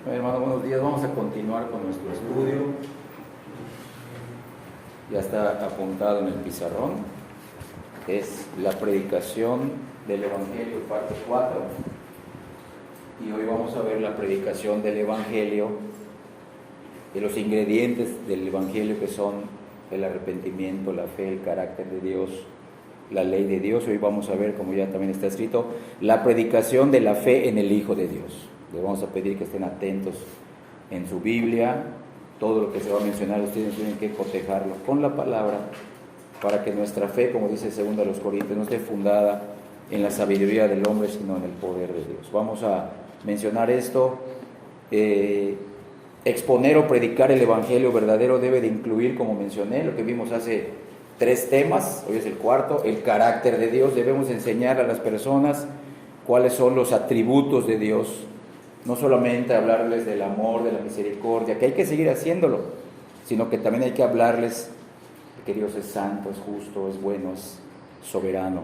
Hermano, buenos días. Vamos a continuar con nuestro estudio. Ya está apuntado en el pizarrón. Es la predicación del Evangelio, parte 4. Y hoy vamos a ver la predicación del Evangelio, de los ingredientes del Evangelio, que son el arrepentimiento, la fe, el carácter de Dios, la ley de Dios. Hoy vamos a ver, como ya también está escrito, la predicación de la fe en el Hijo de Dios. Les vamos a pedir que estén atentos en su Biblia. Todo lo que se va a mencionar, ustedes tienen que cotejarlo con la palabra, para que nuestra fe, como dice 2 Corintios, no esté fundada en la sabiduría del hombre, sino en el poder de Dios. Vamos a mencionar esto. Exponer o predicar el Evangelio verdadero debe de incluir, como mencioné, lo que vimos hace 3 temas, hoy es el cuarto, el carácter de Dios. Debemos enseñar a las personas cuáles son los atributos de Dios. No solamente hablarles del amor, de la misericordia, que hay que seguir haciéndolo, sino que también hay que hablarles de que Dios es santo, es justo, es bueno, es soberano.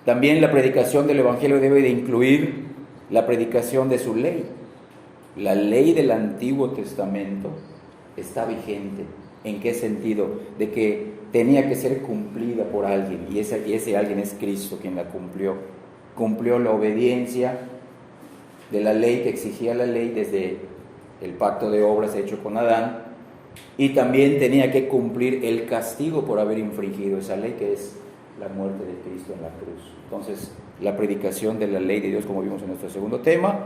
También la predicación del Evangelio debe de incluir la predicación de su ley. La ley del Antiguo Testamento está vigente. ¿En qué sentido? De que tenía que ser cumplida por alguien, y ese alguien es Cristo, quien la cumplió. Cumplió la obediencia de la ley que exigía la ley desde el pacto de obras hecho con Adán, y también tenía que cumplir el castigo por haber infringido esa ley, que es la muerte de Cristo en la cruz. Entonces, la predicación de la ley de Dios, como vimos en nuestro segundo tema,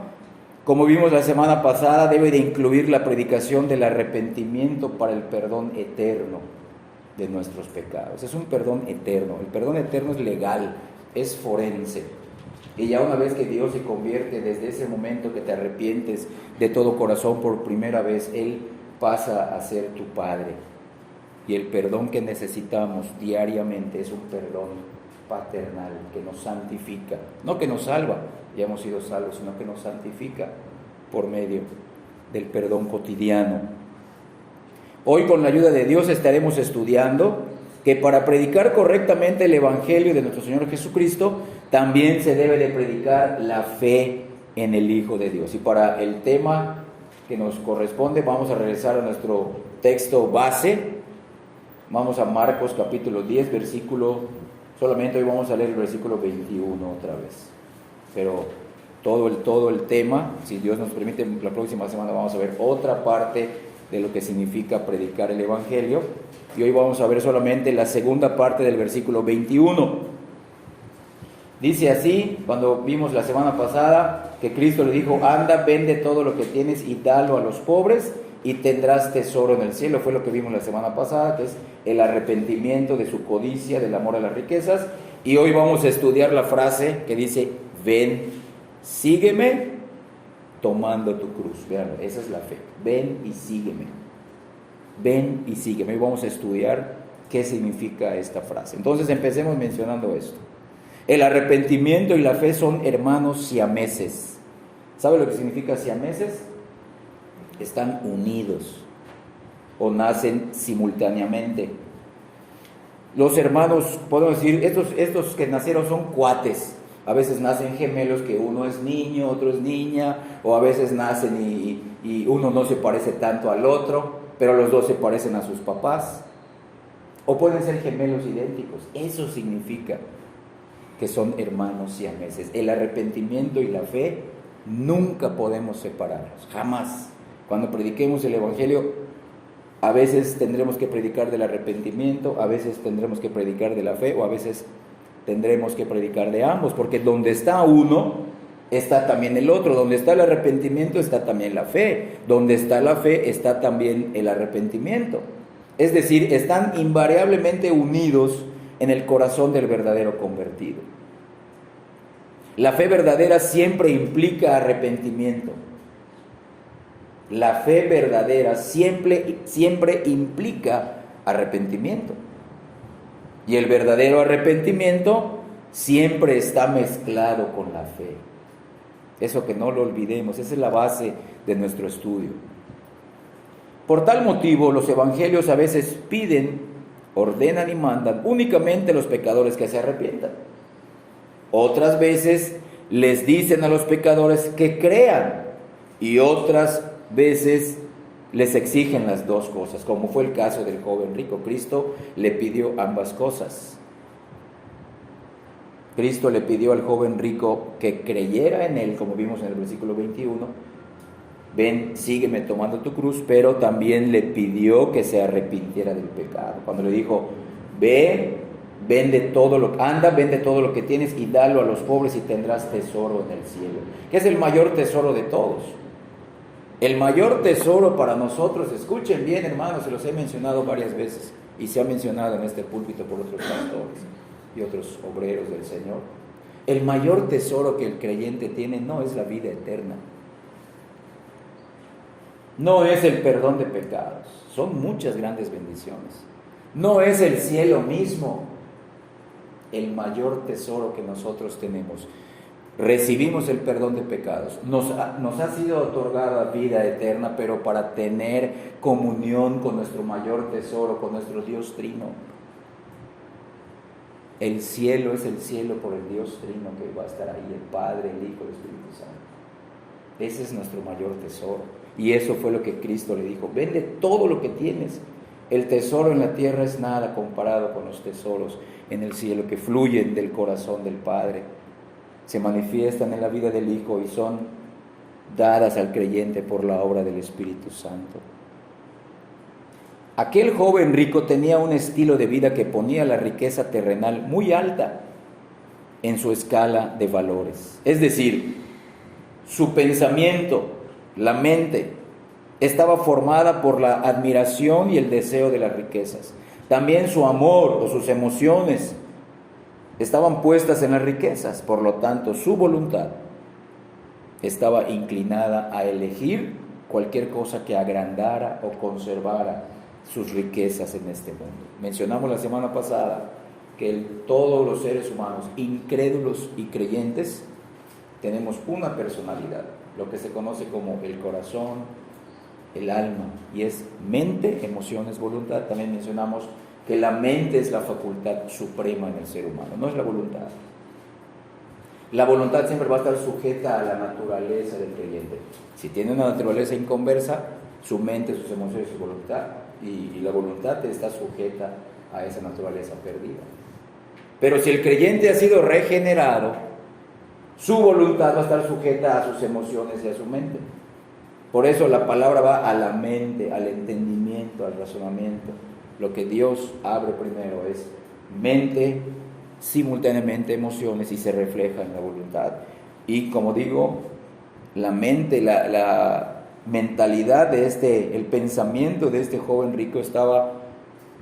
como vimos la semana pasada, debe de incluir la predicación del arrepentimiento para el perdón eterno de nuestros pecados. Es un perdón eterno. El perdón eterno es legal, es forense. Y ya una vez que Dios se convierte, desde ese momento que te arrepientes de todo corazón por primera vez, Él pasa a ser tu Padre. Y el perdón que necesitamos diariamente es un perdón paternal que nos santifica. No que nos salva, ya hemos sido salvos, sino que nos santifica por medio del perdón cotidiano. Hoy, con la ayuda de Dios, estaremos estudiando que para predicar correctamente el Evangelio de nuestro Señor Jesucristo, también se debe de predicar la fe en el Hijo de Dios. Y para el tema que nos corresponde, vamos a regresar a nuestro texto base. Vamos a Marcos capítulo 10, solamente hoy vamos a leer el versículo 21 otra vez. Pero todo el tema, si Dios nos permite, la próxima semana vamos a ver otra parte de lo que significa predicar el Evangelio. Y hoy vamos a ver solamente la segunda parte del versículo 21. Dice así, cuando vimos la semana pasada que Cristo le dijo: anda, vende todo lo que tienes y dalo a los pobres y tendrás tesoro en el cielo. Fue lo que vimos la semana pasada, que es el arrepentimiento de su codicia, del amor a las riquezas. Y hoy vamos a estudiar la frase que dice: ven, sígueme, tomando tu cruz. Vean, esa es la fe. Ven y sígueme. Ven y sígueme. Hoy vamos a estudiar qué significa esta frase. Entonces empecemos mencionando esto. El arrepentimiento y la fe son hermanos siameses. ¿Sabe lo que significa siameses? Están unidos o nacen simultáneamente. Los hermanos, podemos decir, estos que nacieron son cuates. A veces nacen gemelos, que uno es niño, otro es niña, o a veces nacen y uno no se parece tanto al otro, pero los dos se parecen a sus papás. O pueden ser gemelos idénticos. Eso significa que son hermanos siameses. El arrepentimiento y la fe nunca podemos separarlos, jamás. Cuando prediquemos el Evangelio, a veces tendremos que predicar del arrepentimiento, a veces tendremos que predicar de la fe, o a veces tendremos que predicar de ambos, porque donde está uno, está también el otro. Donde está el arrepentimiento, está también la fe. Donde está la fe, está también el arrepentimiento. Es decir, están invariablemente unidos en el corazón del verdadero convertido. La fe verdadera siempre implica arrepentimiento. La fe verdadera siempre implica arrepentimiento. Y el verdadero arrepentimiento siempre está mezclado con la fe. Eso que no lo olvidemos, esa es la base de nuestro estudio. Por tal motivo, los evangelios a veces piden, ordenan y mandan únicamente a los pecadores que se arrepientan. Otras veces les dicen a los pecadores que crean y otras veces les exigen las dos cosas, como fue el caso del joven rico. Cristo le pidió ambas cosas. Cristo le pidió al joven rico que creyera en él, como vimos en el versículo 21, ven, sígueme tomando tu cruz, pero también le pidió que se arrepintiera del pecado. Cuando le dijo, ve, vende todo lo que tienes y dalo a los pobres y tendrás tesoro en el cielo, que es el mayor tesoro de todos. El mayor tesoro para nosotros, escuchen bien, hermanos, se los he mencionado varias veces y se ha mencionado en este púlpito por otros pastores y otros obreros del Señor. El mayor tesoro que el creyente tiene no es la vida eterna, no es el perdón de pecados, son muchas grandes bendiciones, no es el cielo mismo. El mayor tesoro que nosotros tenemos, recibimos el perdón de pecados, nos ha sido otorgada vida eterna, pero para tener comunión con nuestro mayor tesoro, con nuestro Dios Trino. El cielo es el cielo por el Dios Trino que va a estar ahí, el Padre, el Hijo, el Espíritu Santo. Ese es nuestro mayor tesoro, y eso fue lo que Cristo le dijo, vende todo lo que tienes. El tesoro en la tierra es nada comparado con los tesoros en el cielo que fluyen del corazón del Padre, se manifiestan en la vida del Hijo y son dadas al creyente por la obra del Espíritu Santo. Aquel joven rico tenía un estilo de vida que ponía la riqueza terrenal muy alta en su escala de valores. Es decir, su pensamiento, la mente, estaba formada por la admiración y el deseo de las riquezas. También su amor o sus emociones estaban puestas en las riquezas. Por lo tanto, su voluntad estaba inclinada a elegir cualquier cosa que agrandara o conservara sus riquezas en este mundo. Mencionamos la semana pasada que todos los seres humanos, incrédulos y creyentes, tenemos una personalidad, lo que se conoce como el corazón, el alma, y es mente, emociones, voluntad. También mencionamos que la mente es la facultad suprema en el ser humano, no es la voluntad. La voluntad siempre va a estar sujeta a la naturaleza del creyente. Si tiene una naturaleza inconversa, su mente, sus emociones, su voluntad, y la voluntad está sujeta a esa naturaleza perdida. Pero si el creyente ha sido regenerado, su voluntad va a estar sujeta a sus emociones y a su mente. Por eso la palabra va a la mente, al entendimiento, al razonamiento. Lo que Dios abre primero es mente, simultáneamente emociones, y se refleja en la voluntad. Y como digo, la mente, la mentalidad de el pensamiento de este joven rico estaba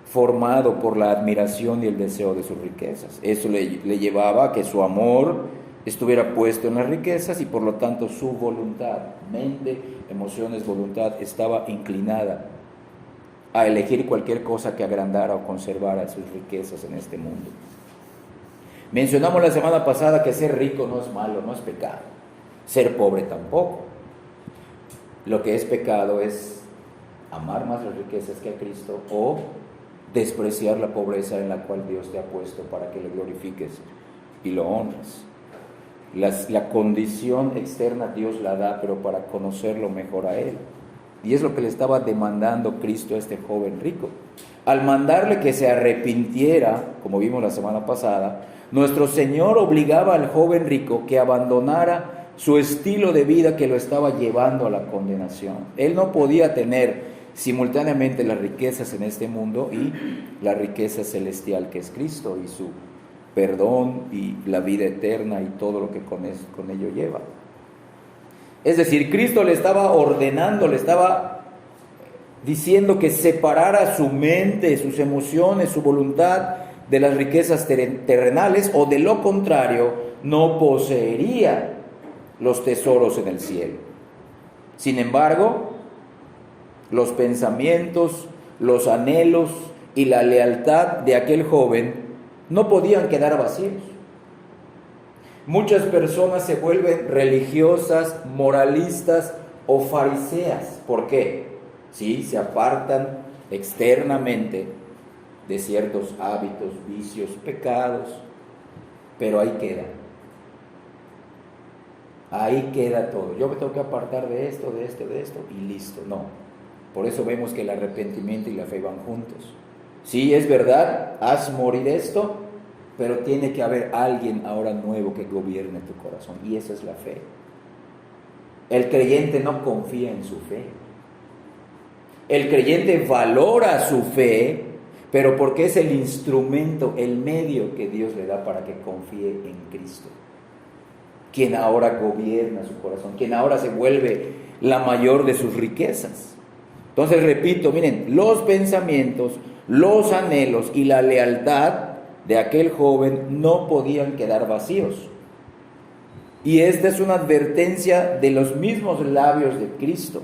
formado por la admiración y el deseo de sus riquezas. Eso le llevaba a que su amor estuviera puesto en las riquezas, y por lo tanto su voluntad, mente, emociones, voluntad, estaba inclinada a elegir cualquier cosa que agrandara o conservara sus riquezas en este mundo. Mencionamos la semana pasada que ser rico no es malo, no es pecado. Ser pobre tampoco. Lo que es pecado es amar más las riquezas que a Cristo o despreciar la pobreza en la cual Dios te ha puesto para que le glorifiques y lo honres. La condición externa Dios la da, pero para conocerlo mejor a Él. Y es lo que le estaba demandando Cristo a este joven rico. Al mandarle que se arrepintiera, como vimos la semana pasada, nuestro Señor obligaba al joven rico que abandonara su estilo de vida que lo estaba llevando a la condenación. Él no podía tener simultáneamente las riquezas en este mundo y la riqueza celestial que es Cristo y su perdón y la vida eterna y todo lo que con ello lleva. Es decir, Cristo le estaba ordenando, le estaba diciendo que separara su mente, sus emociones, su voluntad de las riquezas terrenales, o de lo contrario no poseería los tesoros en el cielo. Sin embargo, los pensamientos, los anhelos y la lealtad de aquel joven no podían quedar vacíos. Muchas personas se vuelven religiosas, moralistas o fariseas. ¿Por qué? Sí, se apartan externamente de ciertos hábitos, vicios, pecados, pero ahí quedan. Ahí queda todo. Yo me tengo que apartar de esto, y listo. No. Por eso vemos que el arrepentimiento y la fe van juntos. Sí, es verdad, haz morir esto, pero tiene que haber alguien ahora nuevo que gobierne tu corazón. Y esa es la fe. El creyente no confía en su fe. El creyente valora su fe, pero porque es el instrumento, el medio que Dios le da para que confíe en Cristo, quien ahora gobierna su corazón, quien ahora se vuelve la mayor de sus riquezas. Entonces repito, miren, los pensamientos, los anhelos y la lealtad de aquel joven no podían quedar vacíos. Y esta es una advertencia de los mismos labios de Cristo,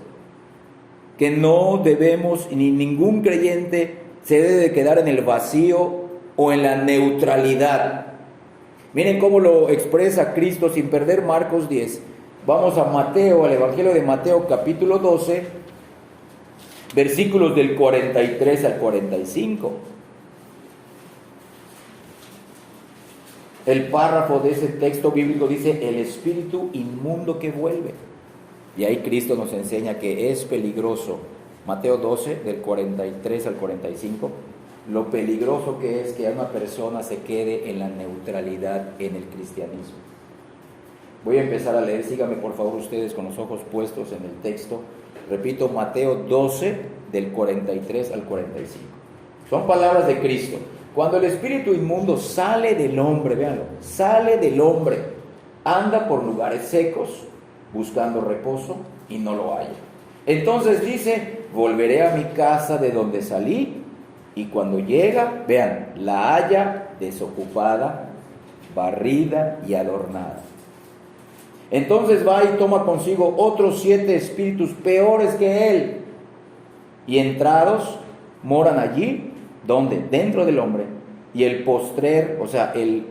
que no debemos, ni ningún creyente se debe de quedar en el vacío o en la neutralidad. Miren cómo lo expresa Cristo sin perder Marcos 10. Vamos a Mateo, al Evangelio de Mateo capítulo 12, versículos del 43 al 45. El párrafo de ese texto bíblico dice: el espíritu inmundo que vuelve. Y ahí Cristo nos enseña que es peligroso. Mateo 12, del 43 al 45. Lo peligroso que es que una persona se quede en la neutralidad en el cristianismo. Voy a empezar a leer, síganme por favor ustedes con los ojos puestos en el texto. Repito, Mateo 12, del 43 al 45. Son palabras de Cristo. Cuando el espíritu inmundo sale del hombre, véanlo, sale del hombre, anda por lugares secos, buscando reposo y no lo halla. Entonces dice: volveré a mi casa de donde salí, y cuando llega, vean, la halla desocupada, barrida y adornada. Entonces va y toma consigo otros 7 espíritus peores que él, y entrados moran allí, ¿dónde? Dentro del hombre. Y el postrer, o sea, el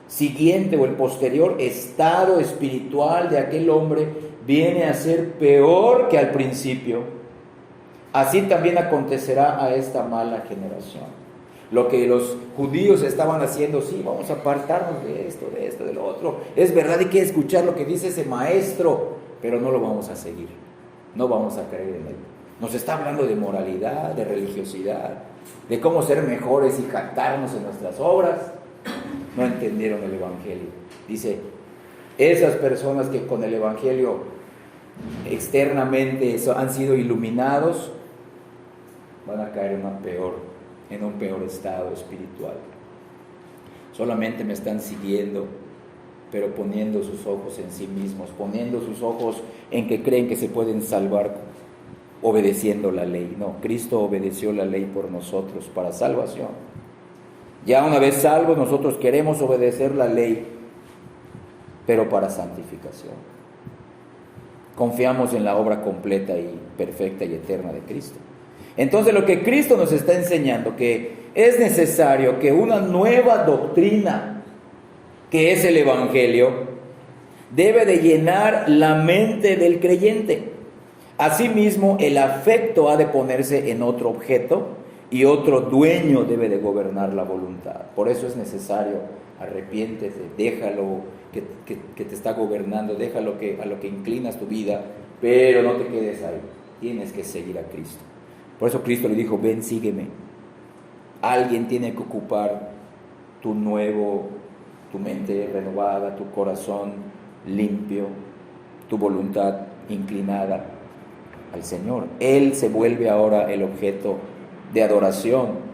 siguiente o el posterior estado espiritual de aquel hombre viene a ser peor que al principio. Así también acontecerá a esta mala generación. Lo que los judíos estaban haciendo: sí, vamos a apartarnos de esto, de lo otro. Es verdad, hay que escuchar lo que dice ese maestro, pero no lo vamos a seguir. No vamos a creer en él. Nos está hablando de moralidad, de religiosidad, de cómo ser mejores y jactarnos en nuestras obras. No entendieron el evangelio. Dice, esas personas que con el evangelio externamente han sido iluminados, van a caer en un peor estado espiritual. Solamente me están siguiendo, pero poniendo sus ojos en sí mismos, poniendo sus ojos en que creen que se pueden salvar obedeciendo la ley. No, Cristo obedeció la ley por nosotros para salvación. Ya una vez salvos, nosotros queremos obedecer la ley, pero para santificación. Confiamos en la obra completa y perfecta y eterna de Cristo. Entonces, lo que Cristo nos está enseñando, que es necesario que una nueva doctrina, que es el evangelio, debe de llenar la mente del creyente. Asimismo, el afecto ha de ponerse en otro objeto y otro dueño debe de gobernar la voluntad. Por eso es necesario: arrepiéntete, déjalo que te está gobernando, déjalo a lo que inclinas tu vida, pero no te quedes ahí, tienes que seguir a Cristo. Por eso Cristo le dijo: ven, sígueme. Alguien tiene que ocupar tu mente renovada, tu corazón limpio, tu voluntad inclinada al Señor. Él se vuelve ahora el objeto de adoración.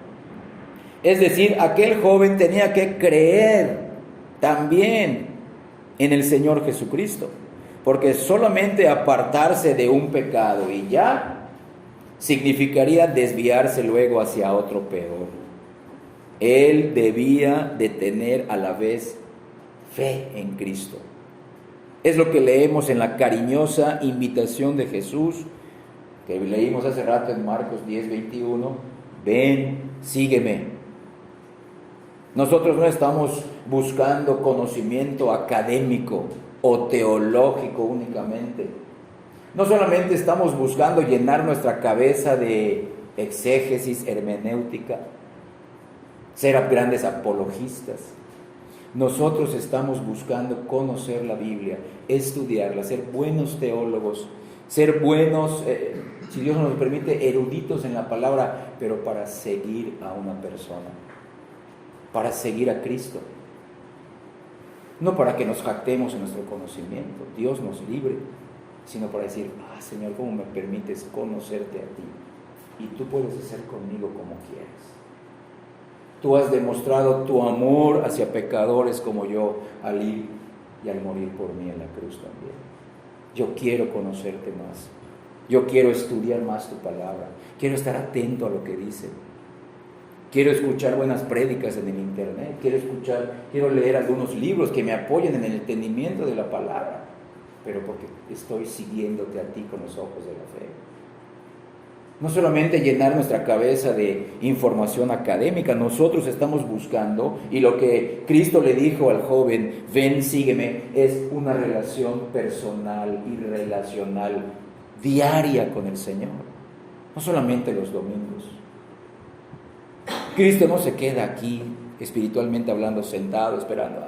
Es decir, aquel joven tenía que creer también en el Señor Jesucristo, porque solamente apartarse de un pecado y ya significaría desviarse luego hacia otro peor. Él debía de tener a la vez fe en Cristo. Es lo que leemos en la cariñosa invitación de Jesús, que leímos hace rato en Marcos 10, 21. Ven, sígueme. Nosotros no estamos buscando conocimiento académico o teológico únicamente. No solamente estamos buscando llenar nuestra cabeza de exégesis hermenéutica, ser grandes apologistas. Nosotros estamos buscando conocer la Biblia, estudiarla, ser buenos teólogos, ser buenos, si Dios nos permite, eruditos en la palabra, pero para seguir a una persona, para seguir a Cristo. No para que nos jactemos en nuestro conocimiento, Dios nos libre, sino para decir, Señor, ¿cómo me permites conocerte a ti? Y tú puedes hacer conmigo como quieras. Tú has demostrado tu amor hacia pecadores como yo al ir y al morir por mí en la cruz también. Yo quiero conocerte más. Yo quiero estudiar más tu palabra. Quiero estar atento a lo que dice. Quiero escuchar buenas prédicas en el internet. Quiero leer algunos libros que me apoyen en el entendimiento de la palabra. Pero porque estoy siguiéndote a ti con los ojos de la fe. No solamente llenar nuestra cabeza de información académica, nosotros estamos buscando, y lo que Cristo le dijo al joven, ven, sígueme, es una relación personal y relacional diaria con el Señor, no solamente los domingos. Cristo no se queda aquí, espiritualmente hablando, sentado, esperando,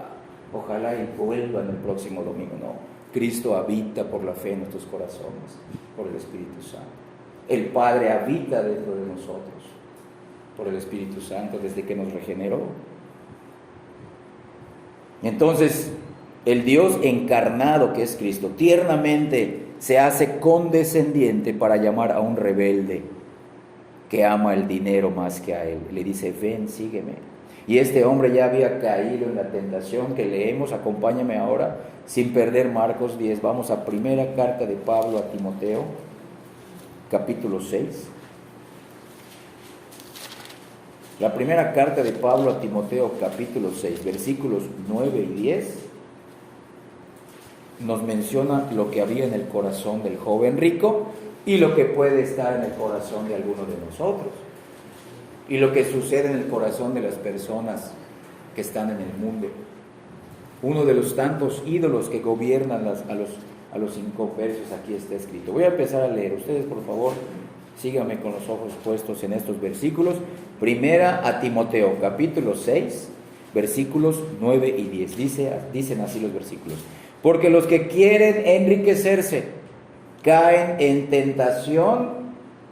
ojalá y vuelva en el próximo domingo, no. Cristo habita por la fe en nuestros corazones, por el Espíritu Santo. El Padre habita dentro de nosotros por el Espíritu Santo desde que nos regeneró. Entonces, el Dios encarnado que es Cristo, tiernamente se hace condescendiente para llamar a un rebelde que ama el dinero más que a Él. Le dice, ven, sígueme. Y este hombre ya había caído en la tentación que leemos. Acompáñame ahora, sin perder Marcos 10. Vamos a primera carta de Pablo a Timoteo, capítulo 6. La primera carta de Pablo a Timoteo, capítulo 6, versículos 9 y 10, nos menciona lo que había en el corazón del joven rico y lo que puede estar en el corazón de alguno de nosotros, y lo que sucede en el corazón de las personas que están en el mundo. Uno de los tantos ídolos que gobiernan a los inconversos, aquí está escrito. Voy a empezar a leer. Ustedes, por favor, síganme con los ojos puestos en estos versículos. Primera a Timoteo, capítulo 6, versículos 9 y 10. Dicen así los versículos. Porque los que quieren enriquecerse caen en tentación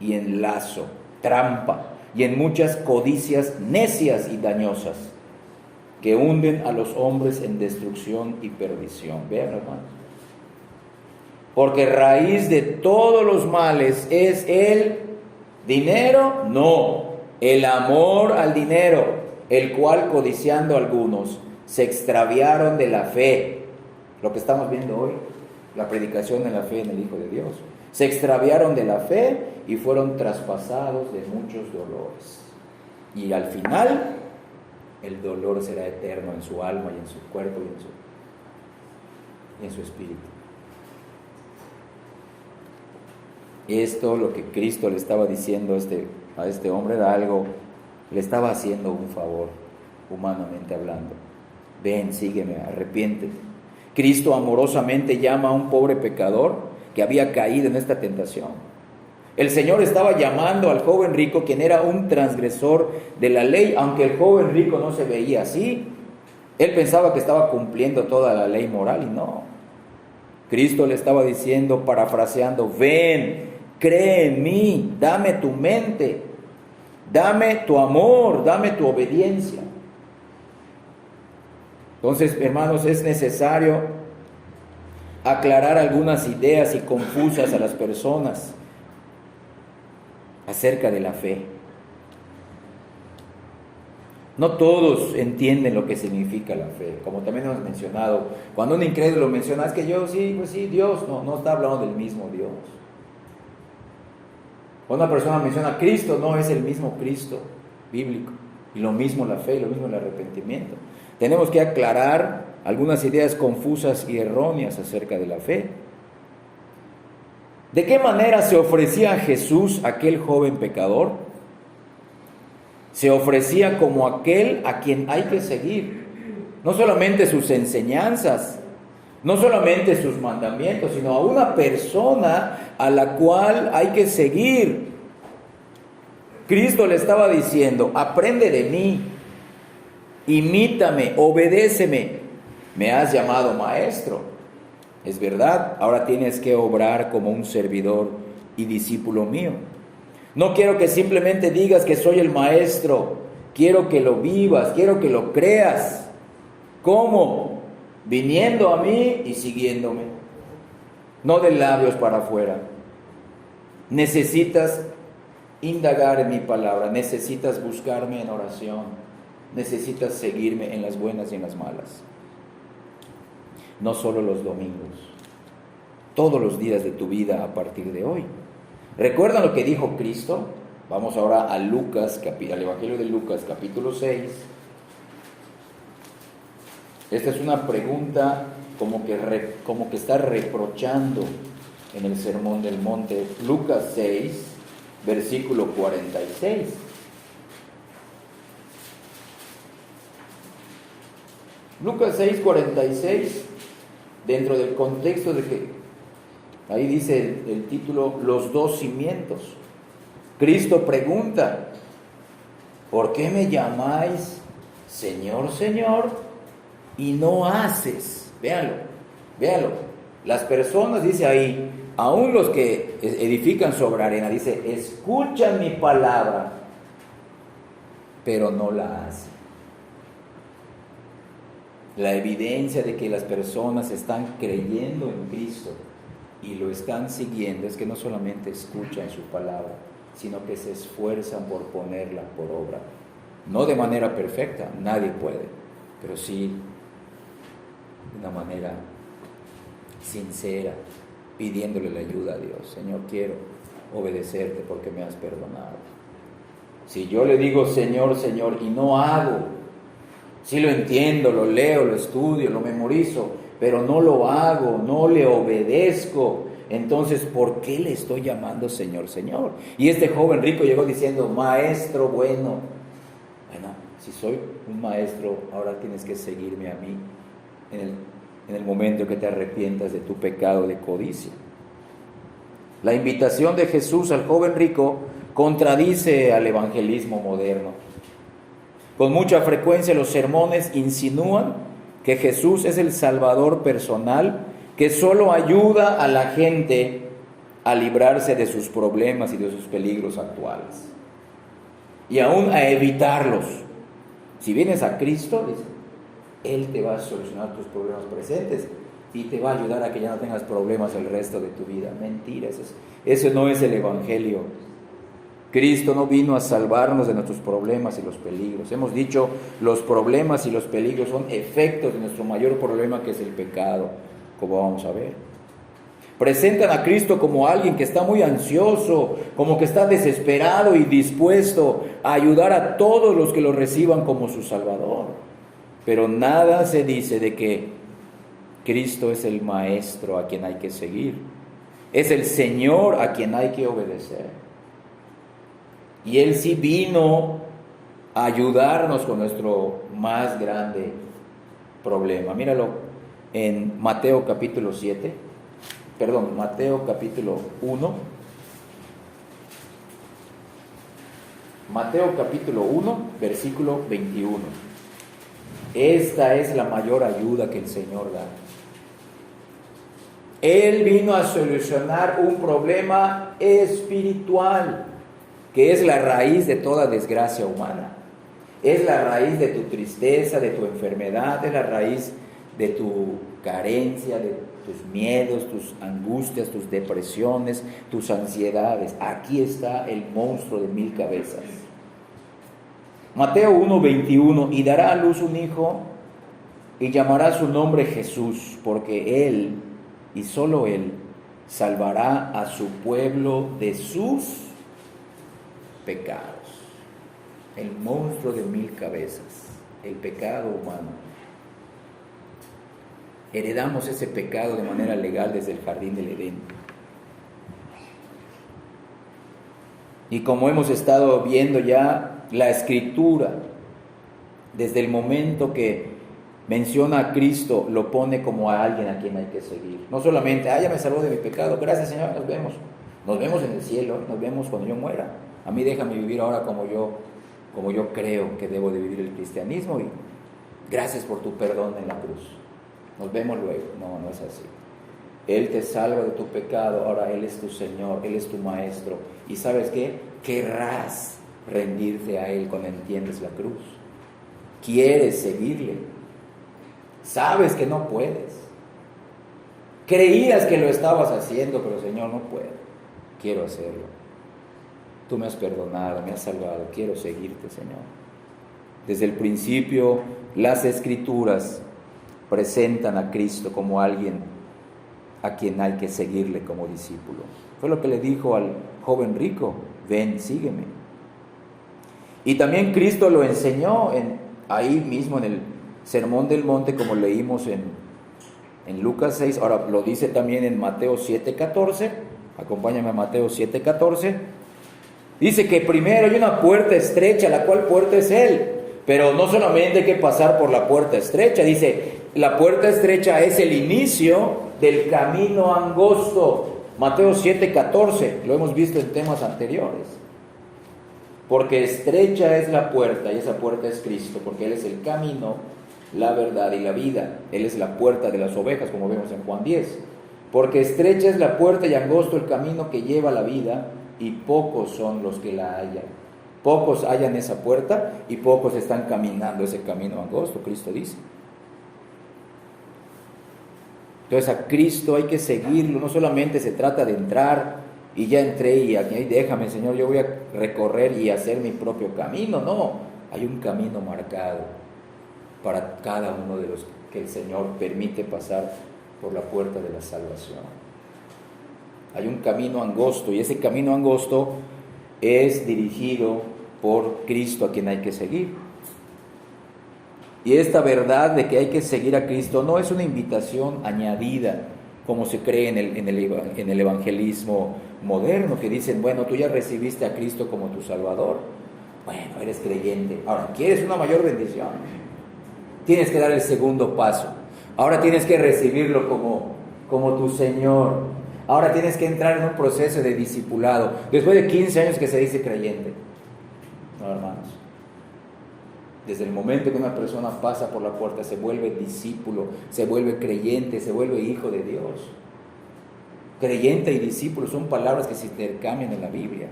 y en lazo, trampa, y en muchas codicias necias y dañosas, que hunden a los hombres en destrucción y perdición. Vean, hermanos. Porque raíz de todos los males es el dinero, no, el amor al dinero, el cual codiciando algunos se extraviaron de la fe. Lo que estamos viendo hoy, la predicación en la fe en el Hijo de Dios. Se extraviaron de la fe y fueron traspasados de muchos dolores. Y al final, el dolor será eterno en su alma y en su cuerpo y en su espíritu. Esto, lo que Cristo le estaba diciendo a este hombre, era algo, le estaba haciendo un favor, humanamente hablando. Ven, sígueme, arrepiéntete. Cristo amorosamente llama a un pobre pecador que había caído en esta tentación. El Señor estaba llamando al joven rico, quien era un transgresor de la ley, aunque el joven rico no se veía así. Él pensaba que estaba cumpliendo toda la ley moral y no. Cristo le estaba diciendo, parafraseando, ven, cree en mí, dame tu mente, dame tu amor, dame tu obediencia. Entonces, hermanos, es necesario aclarar algunas ideas y confusas a las personas acerca de la fe. No todos entienden lo que significa la fe, como también hemos mencionado. Cuando un incrédulo menciona, es que yo sí, pues sí, Dios, no está hablando del mismo Dios. Cuando una persona menciona Cristo, no es el mismo Cristo bíblico. Y lo mismo la fe, y lo mismo el arrepentimiento. Tenemos que aclarar algunas ideas confusas y erróneas acerca de la fe. ¿De qué manera se ofrecía a Jesús aquel joven pecador? Se ofrecía como aquel a quien hay que seguir. No solamente sus enseñanzas, no solamente sus mandamientos, sino a una persona a la cual hay que seguir. Cristo le estaba diciendo, aprende de mí. imítame, obedéceme. Me has llamado maestro. Es verdad, ahora tienes que obrar como un servidor y discípulo mío. No quiero que simplemente digas que soy el maestro, quiero que lo vivas, quiero que lo creas. ¿Cómo? Viniendo a mí y siguiéndome. No de labios para afuera. Necesitas indagar en mi palabra, necesitas buscarme en oración, necesitas seguirme en las buenas y en las malas. No solo los domingos, todos los días de tu vida a partir de hoy. ¿Recuerdan lo que dijo Cristo? Vamos ahora a Lucas, al Evangelio de Lucas, capítulo 6. Esta es una pregunta como que está reprochando en el Sermón del Monte. Lucas 6, versículo 46. Lucas 6, 46, dentro del contexto de que ahí dice el título, los dos cimientos. Cristo pregunta, ¿por qué me llamáis Señor, Señor, y no haces? Véanlo. Las personas, dice ahí, aún los que edifican sobre arena, dice, escuchan mi palabra, pero no la hacen. La evidencia de que las personas están creyendo en Cristo y lo están siguiendo es que no solamente escuchan su palabra, sino que se esfuerzan por ponerla por obra. No de manera perfecta, nadie puede, pero sí de una manera sincera, pidiéndole la ayuda a Dios. Señor, quiero obedecerte porque me has perdonado. Si yo le digo Señor, Señor, y no hago, sí lo entiendo, lo leo, lo estudio, lo memorizo, pero no lo hago, no le obedezco, entonces, ¿por qué le estoy llamando Señor, Señor? Y este joven rico llegó diciendo, maestro bueno. Bueno, si soy un maestro, ahora tienes que seguirme a mí en el momento que te arrepientas de tu pecado de codicia. La invitación de Jesús al joven rico contradice al evangelismo moderno. Con mucha frecuencia los sermones insinúan que Jesús es el Salvador personal que solo ayuda a la gente a librarse de sus problemas y de sus peligros actuales y aún a evitarlos. Si vienes a Cristo, dice, Él te va a solucionar tus problemas presentes y te va a ayudar a que ya no tengas problemas el resto de tu vida. Mentira, eso no es el Evangelio. Cristo no vino a salvarnos de nuestros problemas y los peligros. Hemos dicho, los problemas y los peligros son efectos de nuestro mayor problema, que es el pecado, como vamos a ver. Presentan a Cristo como alguien que está muy ansioso, como que está desesperado y dispuesto a ayudar a todos los que lo reciban como su Salvador. Pero nada se dice de que Cristo es el Maestro a quien hay que seguir, es el Señor a quien hay que obedecer. Y Él sí vino a ayudarnos con nuestro más grande problema. Míralo en Mateo capítulo 1. Mateo capítulo 1, versículo 21. Esta es la mayor ayuda que el Señor da. Él vino a solucionar un problema espiritual, que es la raíz de toda desgracia humana. Es la raíz de tu tristeza, de tu enfermedad, es la raíz de tu carencia, de tus miedos, tus angustias, tus depresiones, tus ansiedades. Aquí está el monstruo de 1000 cabezas. Mateo 1:21, y dará a luz un hijo y llamará su nombre Jesús, porque Él, y solo Él, salvará a su pueblo de sus pecados. El monstruo de 1000 cabezas, el pecado humano. Heredamos ese pecado de manera legal desde el jardín del Edén. Y como hemos estado viendo ya, la Escritura, desde el momento que menciona a Cristo, lo pone como a alguien a quien hay que seguir. No solamente, ya me salvó de mi pecado, gracias Señor, nos vemos. Nos vemos en el cielo, nos vemos cuando yo muera. A mí déjame vivir ahora como yo creo que debo de vivir el cristianismo, Gracias por tu perdón en la cruz. Nos vemos luego. No, no es así. Él te salva de tu pecado, ahora Él es tu Señor, Él es tu Maestro. ¿Y sabes qué? Querrás rendirte a Él cuando entiendes la cruz. Quieres seguirle. Sabes que no puedes. Creías que lo estabas haciendo, pero Señor, no puedo. Quiero hacerlo. Tú me has perdonado, me has salvado. Quiero seguirte, Señor. Desde el principio, las Escrituras presentan a Cristo como alguien a quien hay que seguirle como discípulo. Fue lo que le dijo al joven rico: ven, sígueme. Y también Cristo lo enseñó ahí mismo en el Sermón del Monte, como leímos en Lucas 6, ahora lo dice también en Mateo 7:14, acompáñame a Mateo 7:14, dice que primero hay una puerta estrecha, la cual puerta es Él, pero no solamente hay que pasar por la puerta estrecha, dice, la puerta estrecha es el inicio del camino angosto, Mateo 7:14, lo hemos visto en temas anteriores, porque estrecha es la puerta, y esa puerta es Cristo, porque Él es el camino, la verdad y la vida. Él es la puerta de las ovejas, como vemos en Juan 10. Porque estrecha es la puerta y angosto el camino que lleva a la vida, y pocos son los que la hallan. Pocos hallan esa puerta y pocos están caminando ese camino angosto, Cristo dice. Entonces a Cristo hay que seguirlo, no solamente se trata de entrar y ya entré y aquí déjame, Señor, yo voy a recorrer y hacer mi propio camino. No, hay un camino marcado para cada uno de los que el Señor permite pasar por la puerta de la salvación. Hay un camino angosto, y ese camino angosto es dirigido por Cristo, a quien hay que seguir. Y esta verdad de que hay que seguir a Cristo no es una invitación añadida, como se cree en el evangelismo moderno, que dicen, bueno, tú ya recibiste a Cristo como tu Salvador, bueno, eres creyente, ahora, ¿quieres una mayor bendición? Tienes que dar el segundo paso. Ahora tienes que recibirlo como tu Señor. Ahora tienes que entrar en un proceso de discipulado. Después de 15 años que se dice creyente. No, hermanos. Desde el momento que una persona pasa por la puerta, se vuelve discípulo, se vuelve creyente, se vuelve hijo de Dios. Creyente y discípulo son palabras que se intercambian en la Biblia.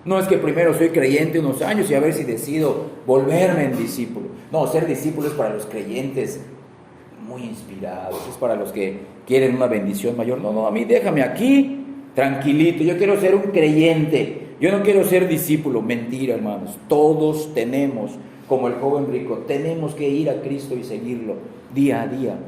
No es que primero soy creyente unos años y a ver si decido volverme en discípulo. No, ser discípulo es para los creyentes muy inspirados, es para los que quieren una bendición mayor. No, a mí déjame aquí, tranquilito, yo quiero ser un creyente, yo no quiero ser discípulo. Mentira, hermanos, todos tenemos, como el joven rico, tenemos que ir a Cristo y seguirlo día a día.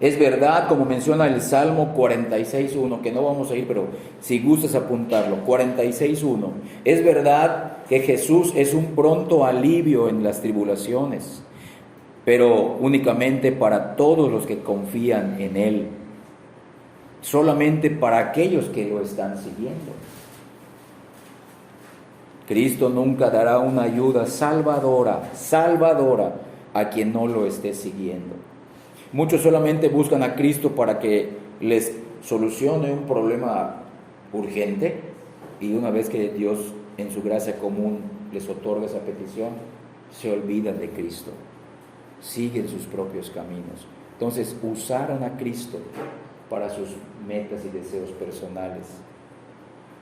Es verdad, como menciona el Salmo 46:1, que no vamos a ir, pero si gustas apuntarlo, 46:1, es verdad que Jesús es un pronto alivio en las tribulaciones, pero únicamente para todos los que confían en Él, solamente para aquellos que lo están siguiendo. Cristo nunca dará una ayuda salvadora a quien no lo esté siguiendo. Muchos solamente buscan a Cristo para que les solucione un problema urgente, y una vez que Dios en su gracia común les otorga esa petición, se olvidan de Cristo, siguen sus propios caminos. Entonces usaron a Cristo para sus metas y deseos personales,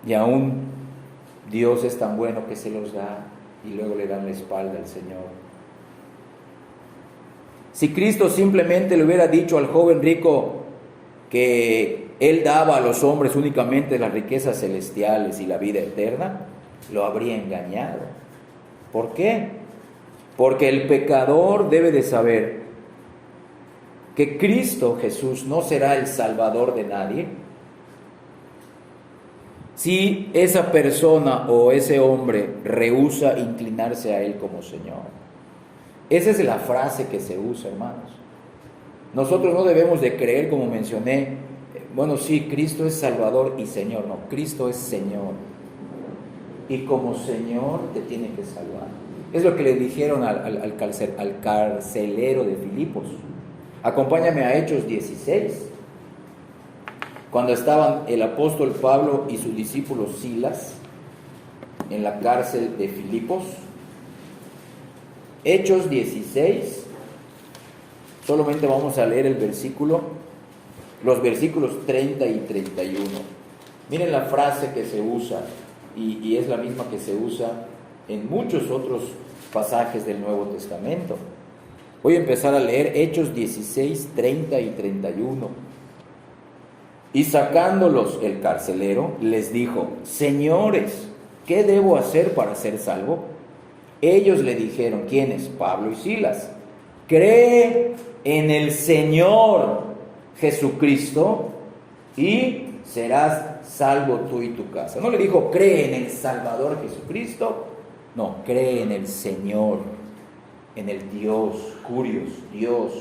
y aún Dios es tan bueno que se los da y luego le dan la espalda al Señor. Si Cristo simplemente le hubiera dicho al joven rico que Él daba a los hombres únicamente las riquezas celestiales y la vida eterna, lo habría engañado. ¿Por qué? Porque el pecador debe de saber que Cristo Jesús no será el Salvador de nadie si esa persona o ese hombre rehúsa inclinarse a Él como Señor. Esa es la frase que se usa, hermanos. Nosotros no debemos de creer, como mencioné, bueno, sí, Cristo es Salvador y Señor. No, Cristo es Señor. Y como Señor te tiene que salvar. Es lo que le dijeron al carcelero de Filipos. Acompáñame a Hechos 16. Cuando estaban el apóstol Pablo y su discípulo Silas en la cárcel de Filipos, Hechos 16, solamente vamos a leer los versículos 30 y 31. Miren la frase que se usa, y es la misma que se usa en muchos otros pasajes del Nuevo Testamento. Voy a empezar a leer Hechos 16, 30 y 31. Y sacándolos el carcelero, les dijo: Señores, ¿qué debo hacer para ser salvo? Ellos le dijeron, ¿quiénes? Pablo y Silas: cree en el Señor Jesucristo y serás salvo tú y tu casa. No le dijo, cree en el Salvador Jesucristo. No, cree en el Señor, en el Dios, Curios, Dios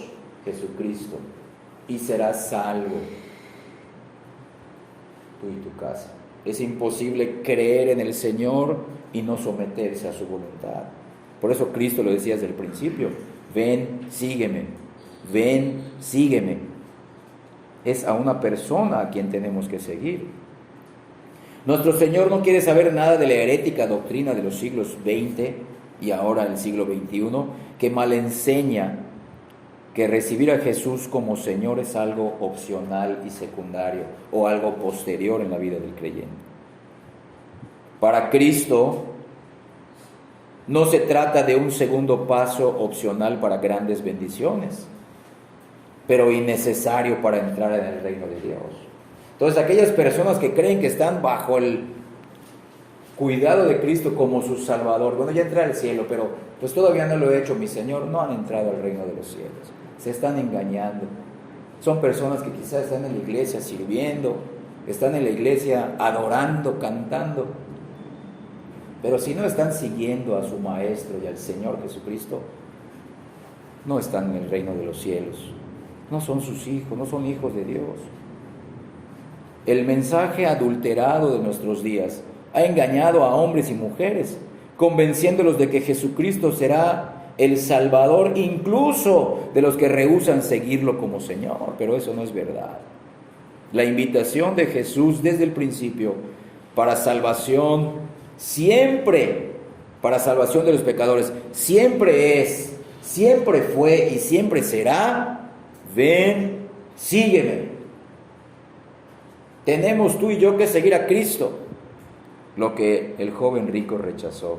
Jesucristo, y serás salvo tú y tu casa. Es imposible creer en el Señor y no someterse a su voluntad. Por eso Cristo lo decía desde el principio: ven, sígueme, ven, sígueme. Es a una persona a quien tenemos que seguir. Nuestro Señor no quiere saber nada de la herética doctrina de los siglos XX y ahora el siglo XXI, que mal enseña que recibir a Jesús como Señor es algo opcional y secundario, o algo posterior en la vida del creyente. Para Cristo no se trata de un segundo paso opcional para grandes bendiciones, pero innecesario para entrar en el reino de Dios. Entonces, aquellas personas que creen que están bajo el cuidado de Cristo como su Salvador, bueno, ya entré al cielo, pero pues todavía no lo he hecho, mi Señor, no han entrado al reino de los cielos. Se están engañando. Son personas que quizás están en la iglesia sirviendo, están en la iglesia adorando, cantando, pero si no están siguiendo a su Maestro y al Señor Jesucristo, no están en el reino de los cielos. No son sus hijos, no son hijos de Dios. El mensaje adulterado de nuestros días ha engañado a hombres y mujeres, convenciéndolos de que Jesucristo será el Salvador, incluso de los que rehúsan seguirlo como Señor, pero eso no es verdad. La invitación de Jesús desde el principio para salvación, siempre, para salvación de los pecadores, siempre es, siempre fue y siempre será: ven, sígueme. Tenemos tú y yo que seguir a Cristo, lo que el joven rico rechazó.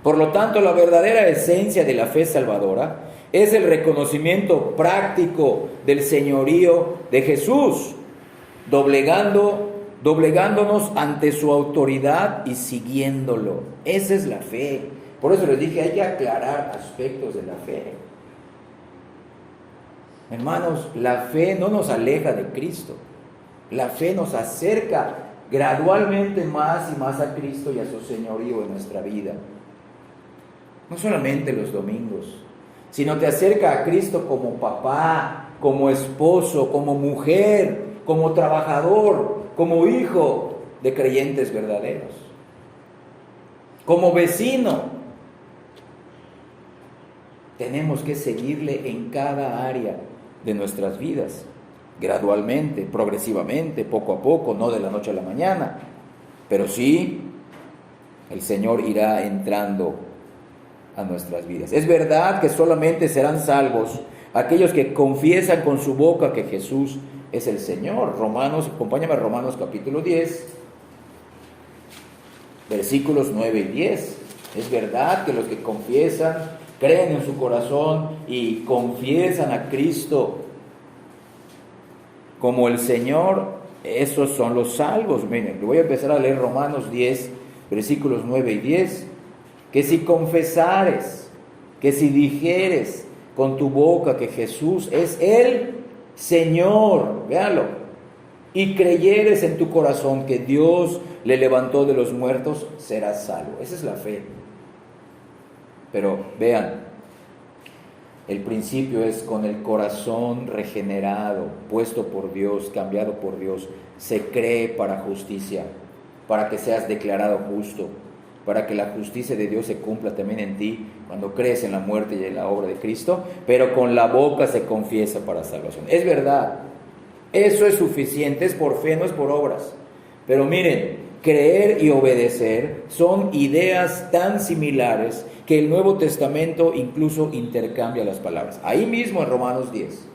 Por lo tanto, la verdadera esencia de la fe salvadora es el reconocimiento práctico del señorío de Jesús, doblegándonos ante su autoridad y siguiéndolo. Esa es la fe. Por eso les dije, hay que aclarar aspectos de la fe. Hermanos, la fe no nos aleja de Cristo. La fe nos acerca gradualmente más y más a Cristo y a su señorío en nuestra vida. No solamente los domingos, sino te acerca a Cristo como papá, como esposo, como mujer, como trabajador, como hijo de creyentes verdaderos, como vecino. Tenemos que seguirle en cada área de nuestras vidas, gradualmente, progresivamente, poco a poco, no de la noche a la mañana, pero sí, el Señor irá entrando a nuestras vidas. Es verdad que solamente serán salvos aquellos que confiesan con su boca que Jesús es el Señor. Acompáñame a Romanos capítulo 10, versículos 9 y 10. Es verdad que los que confiesan, creen en su corazón y confiesan a Cristo como el Señor, esos son los salvos. Miren, voy a empezar a leer Romanos 10, versículos 9 y 10. Que si confesares, que si dijeres con tu boca que Jesús es el Señor, véanlo, y creyeres en tu corazón que Dios le levantó de los muertos, serás salvo. Esa es la fe. Pero vean, el principio es con el corazón regenerado, puesto por Dios, cambiado por Dios, se cree para justicia, para que seas declarado justo, para que la justicia de Dios se cumpla también en ti cuando crees en la muerte y en la obra de Cristo, pero con la boca se confiesa para salvación. Es verdad, eso es suficiente, es por fe, no es por obras. Pero miren, creer y obedecer son ideas tan similares que el Nuevo Testamento incluso intercambia las palabras. Ahí mismo en Romanos 10.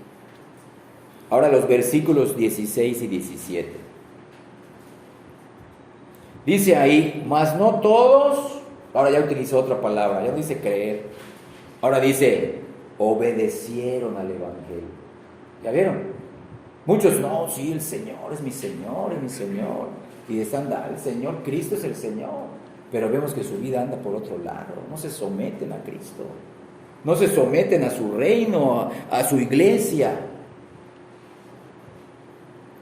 Ahora los versículos 16 y 17. Dice ahí, mas no todos, ahora ya utilizó otra palabra, ya no dice creer, ahora dice, obedecieron al Evangelio. ¿Ya vieron? Muchos, no, sí, el Señor es mi Señor, es mi Señor. Y están, el Señor, Cristo es el Señor. Pero vemos que su vida anda por otro lado, no se someten a Cristo, no se someten a su reino, a su iglesia.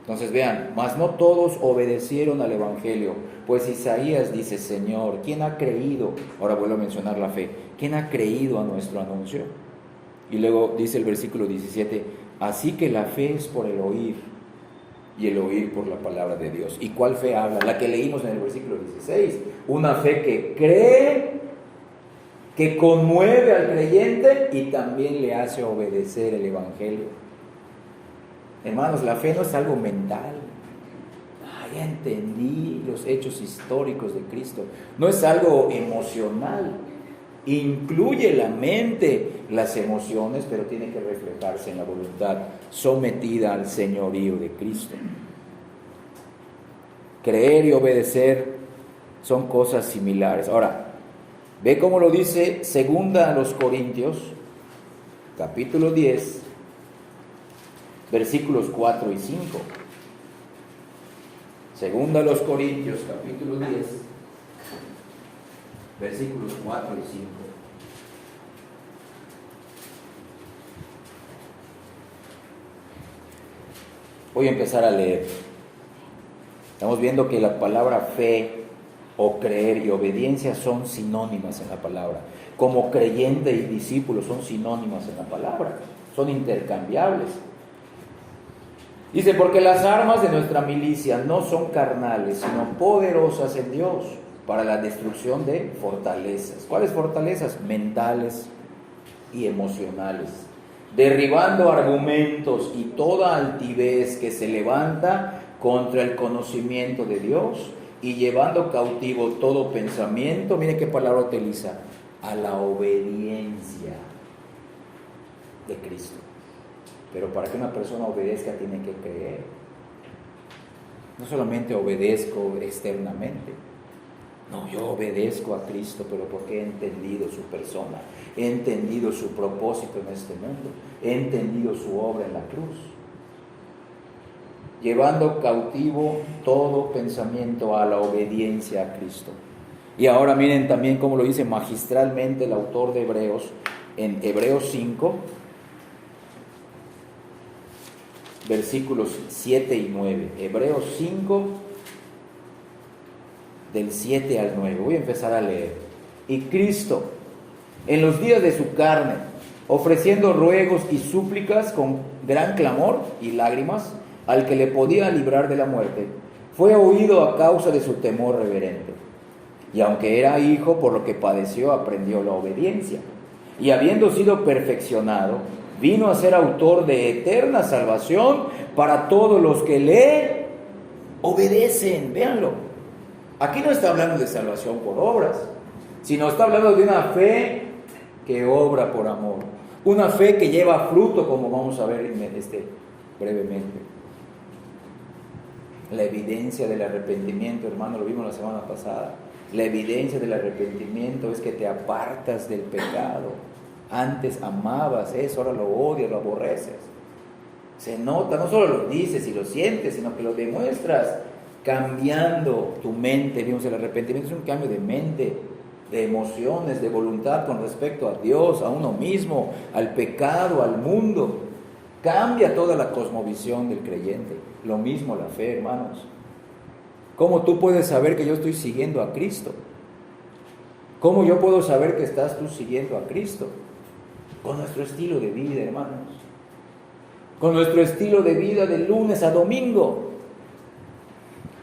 Entonces vean, mas no todos obedecieron al Evangelio, pues Isaías dice, Señor, ¿quién ha creído? Ahora vuelvo a mencionar la fe. ¿Quién ha creído a nuestro anuncio? Y luego dice el versículo 17, así que la fe es por el oír, y el oír por la palabra de Dios. ¿Y cuál fe habla? La que leímos en el versículo 16, una fe que cree, que conmueve al creyente y también le hace obedecer el Evangelio. Hermanos, la fe no es algo mental. Ya entendí los hechos históricos de Cristo. No es algo emocional. Incluye la mente, las emociones, pero tiene que reflejarse en la voluntad sometida al señorío de Cristo. Creer y obedecer son cosas similares. Ahora, ve cómo lo dice segunda a los Corintios, capítulo 10, versículos 4 y 5. Segunda a los Corintios, capítulo 10, versículos 4 y 5. Voy a empezar a leer. Estamos viendo que la palabra fe o creer y obediencia son sinónimas en la palabra. Como creyente y discípulo son sinónimas en la palabra, son intercambiables. Dice, porque las armas de nuestra milicia no son carnales, sino poderosas en Dios para la destrucción de fortalezas. ¿Cuáles fortalezas? Mentales y emocionales. Derribando argumentos y toda altivez que se levanta contra el conocimiento de Dios y llevando cautivo todo pensamiento, mire qué palabra utiliza, a la obediencia de Cristo. Pero para que una persona obedezca tiene que creer. No solamente obedezco externamente. No, yo obedezco a Cristo, pero porque he entendido su persona, he entendido su propósito en este mundo, he entendido su obra en la cruz. Llevando cautivo todo pensamiento a la obediencia a Cristo. Y ahora miren también cómo lo dice magistralmente el autor de Hebreos, en Hebreos 5, versículos 7 y 9. Hebreos 5, del 7 al 9. Voy a empezar a leer. Y Cristo, en los días de su carne, ofreciendo ruegos y súplicas con gran clamor y lágrimas, al que le podía librar de la muerte, fue oído a causa de su temor reverente. Y aunque era hijo, por lo que padeció, aprendió la obediencia. Y habiendo sido perfeccionado, vino a ser autor de eterna salvación para todos los que le obedecen. Véanlo. Aquí no está hablando de salvación por obras, sino está hablando de una fe que obra por amor. Una fe que lleva fruto, como vamos a ver brevemente. La evidencia del arrepentimiento, hermano, lo vimos la semana pasada. La evidencia del arrepentimiento es que te apartas del pecado. Antes amabas eso, ahora lo odias, lo aborreces. Se nota, no solo lo dices y lo sientes, sino que lo demuestras cambiando tu mente. Vimos, el arrepentimiento es un cambio de mente, de emociones, de voluntad con respecto a Dios, a uno mismo, al pecado, al mundo. Cambia toda la cosmovisión del creyente. Lo mismo la fe, hermanos. ¿Cómo tú puedes saber que yo estoy siguiendo a Cristo? ¿Cómo yo puedo saber que estás tú siguiendo a Cristo? Con nuestro estilo de vida, hermanos. Con nuestro estilo de vida de lunes a domingo.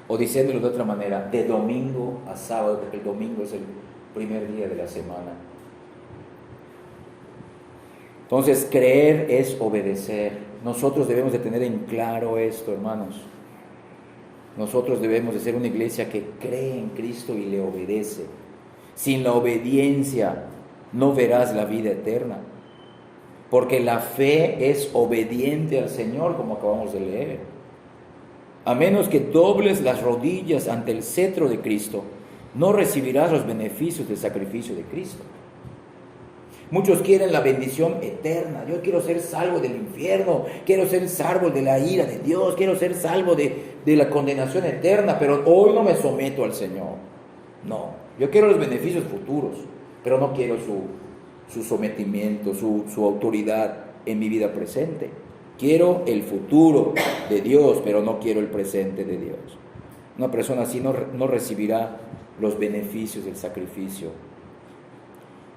O diciéndolo de otra manera, de domingo a sábado, porque el domingo es el primer día de la semana. Entonces, creer es obedecer. Nosotros debemos de tener en claro esto, hermanos. Nosotros debemos de ser una iglesia que cree en Cristo y le obedece. Sin la obediencia no verás la vida eterna, porque la fe es obediente al Señor, como acabamos de leer. A menos que dobles las rodillas ante el cetro de Cristo, no recibirás los beneficios del sacrificio de Cristo. Muchos quieren la bendición eterna. Yo quiero ser salvo del infierno, quiero ser salvo de la ira de Dios, quiero ser salvo de la condenación eterna, pero hoy no me someto al Señor. No, yo quiero los beneficios futuros, pero no quiero su sometimiento, su autoridad en mi vida presente. Quiero el futuro de Dios, pero no quiero el presente de Dios. Una persona así no recibirá los beneficios del sacrificio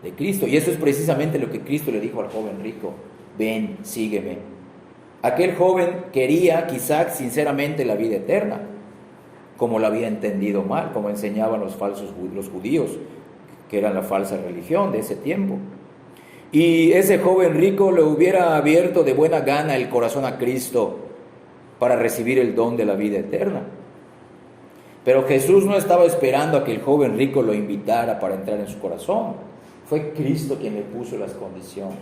de Cristo. Y eso es precisamente lo que Cristo le dijo al joven rico: ven, sígueme. Aquel joven quería quizás sinceramente la vida eterna, como la había entendido mal, como enseñaban los judíos, que eran la falsa religión de ese tiempo. Y ese joven rico le hubiera abierto de buena gana el corazón a Cristo para recibir el don de la vida eterna. Pero Jesús no estaba esperando a que el joven rico lo invitara para entrar en su corazón. Fue Cristo quien le puso las condiciones.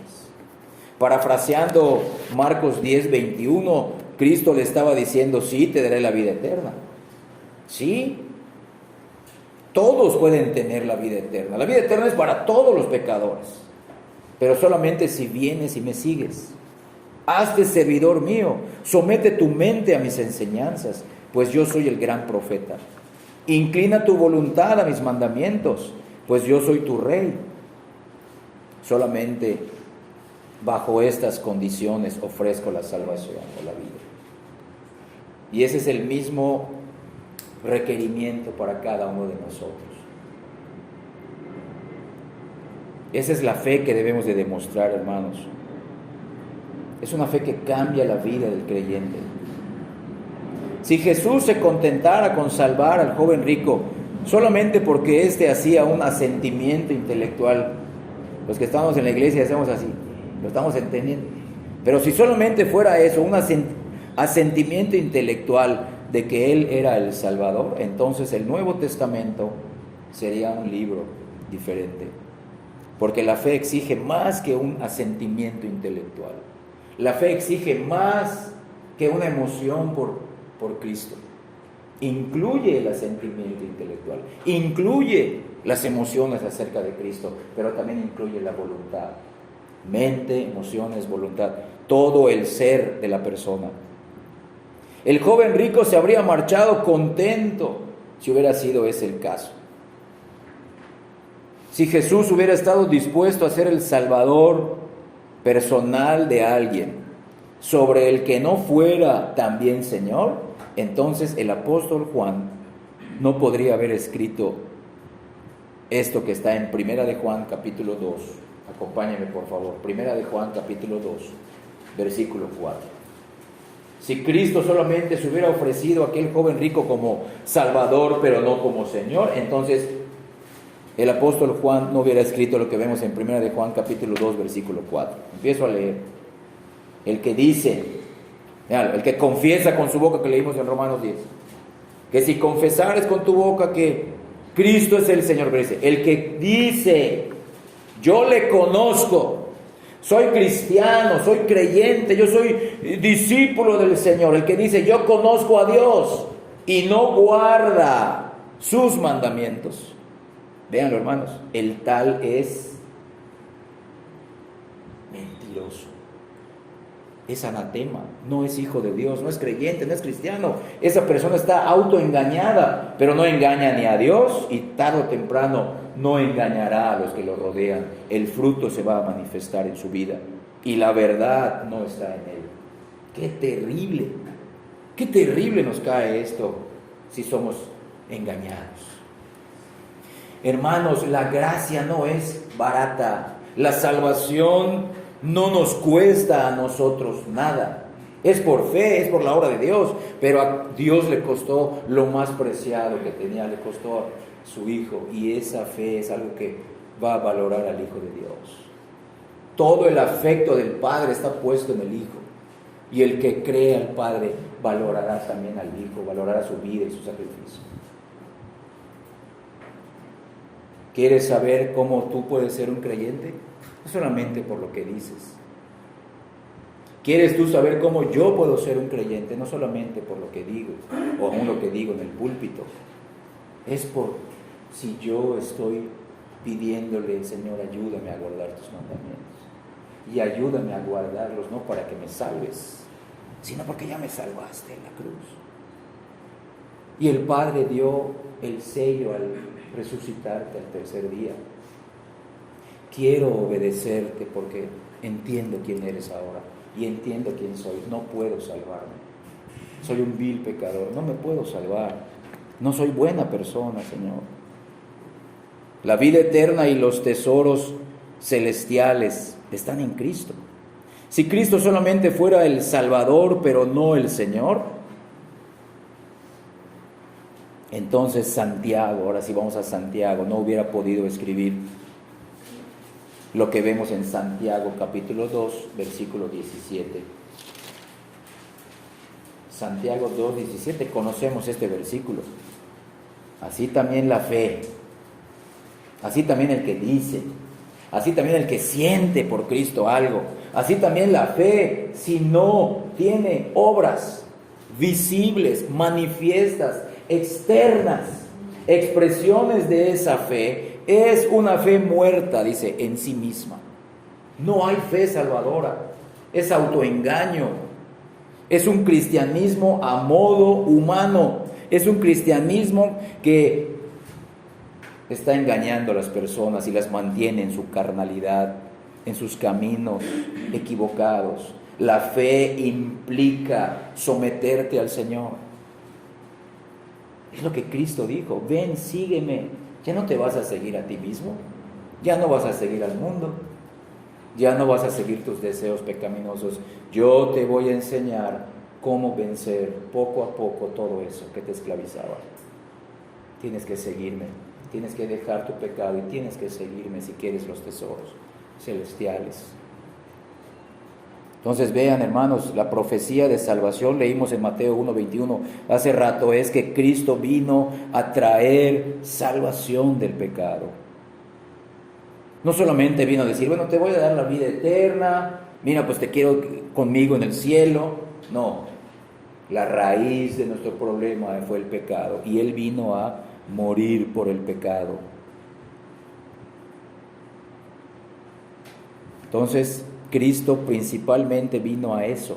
Parafraseando Marcos 10:21, Cristo le estaba diciendo: sí, te daré la vida eterna. Sí, todos pueden tener la vida eterna. La vida eterna es para todos los pecadores, pero solamente si vienes y me sigues. Hazte servidor mío, somete tu mente a mis enseñanzas, pues yo soy el gran profeta. Inclina tu voluntad a mis mandamientos, pues yo soy tu rey. Solamente bajo estas condiciones ofrezco la salvación o la vida. Y ese es el mismo requerimiento para cada uno de nosotros. Esa es la fe que debemos de demostrar, hermanos. Es una fe que cambia la vida del creyente. Si Jesús se contentara con salvar al joven rico solamente porque éste hacía un asentimiento intelectual, los que estamos en la iglesia hacemos así, lo estamos entendiendo. Pero si solamente fuera eso, un asentimiento intelectual de que Él era el Salvador, entonces el Nuevo Testamento sería un libro diferente. Porque la fe exige más que un asentimiento intelectual. La fe exige más que una emoción por Cristo. Incluye el asentimiento intelectual, incluye las emociones acerca de Cristo, pero también incluye la voluntad. Mente, emociones, voluntad, todo el ser de la persona. El joven rico se habría marchado contento si hubiera sido ese el caso. Si Jesús hubiera estado dispuesto a ser el Salvador personal de alguien, sobre el que no fuera también Señor, entonces el apóstol Juan no podría haber escrito esto que está en Primera de Juan capítulo 2. Acompáñame por favor. Primera de Juan capítulo 2, versículo 4. Si Cristo solamente se hubiera ofrecido a aquel joven rico como Salvador, pero no como Señor, entonces el apóstol Juan no hubiera escrito lo que vemos en Primera de Juan capítulo 2, versículo 4. Empiezo a leer. El que dice, el que confiesa con su boca, que leímos en Romanos 10, que si confesares con tu boca que Cristo es el Señor, el que dice, yo le conozco, soy cristiano, soy creyente, yo soy discípulo del Señor, el que dice, yo conozco a Dios y no guarda sus mandamientos, véanlo hermanos, el tal es mentiroso. Es anatema, no es hijo de Dios, no es creyente, no es cristiano. Esa persona está autoengañada, pero no engaña ni a Dios y tarde o temprano no engañará a los que lo rodean. El fruto se va a manifestar en su vida y la verdad no está en él. Qué terrible nos cae esto si somos engañados. Hermanos, la gracia no es barata, la salvación no nos cuesta a nosotros nada. Es por fe, es por la obra de Dios, pero a Dios le costó lo más preciado que tenía, le costó a su Hijo, y esa fe es algo que va a valorar al Hijo de Dios. Todo el afecto del Padre está puesto en el Hijo, y el que cree al Padre valorará también al Hijo, valorará su vida y su sacrificio. ¿Quieres saber cómo tú puedes ser un creyente? No solamente por lo que dices. ¿Quieres tú saber cómo yo puedo ser un creyente? No solamente por lo que digo, o aún lo que digo en el púlpito. Es por si yo estoy pidiéndole, Señor, ayúdame a guardar tus mandamientos. Y ayúdame a guardarlos, no para que me salves, sino porque ya me salvaste en la cruz. Y el Padre dio el sello al resucitarte al tercer día. Quiero obedecerte porque entiendo quién eres ahora y entiendo quién soy. No puedo salvarme. Soy un vil pecador, no me puedo salvar. No soy buena persona, Señor. La vida eterna y los tesoros celestiales están en Cristo. Si Cristo solamente fuera el Salvador, pero no el Señor, entonces Santiago, ahora sí vamos a Santiago, no hubiera podido escribir lo que vemos en Santiago capítulo 2, versículo 17. Santiago 2, 17, conocemos este versículo. Así también la fe, así también el que dice, así también el que siente por Cristo algo, así también la fe, si no tiene obras visibles, manifiestas, externas, expresiones de esa fe, es una fe muerta, dice, en sí misma. No hay fe salvadora, es autoengaño, es un cristianismo a modo humano, es un cristianismo que está engañando a las personas y las mantiene en su carnalidad, en sus caminos equivocados. La fe implica someterte al Señor. Es lo que Cristo dijo: ven, sígueme. Ya no te vas a seguir a ti mismo, ya no vas a seguir al mundo, ya no vas a seguir tus deseos pecaminosos. Yo te voy a enseñar cómo vencer poco a poco todo eso que te esclavizaba. Tienes que seguirme, tienes que dejar tu pecado y tienes que seguirme si quieres los tesoros celestiales. Entonces vean, hermanos, la profecía de salvación, leímos en Mateo 1:21 hace rato, es que Cristo vino a traer salvación del pecado. No solamente vino a decir, bueno, te voy a dar la vida eterna, mira, pues te quiero conmigo en el cielo. No, la raíz de nuestro problema fue el pecado y Él vino a morir por el pecado. Entonces, Cristo principalmente vino a eso,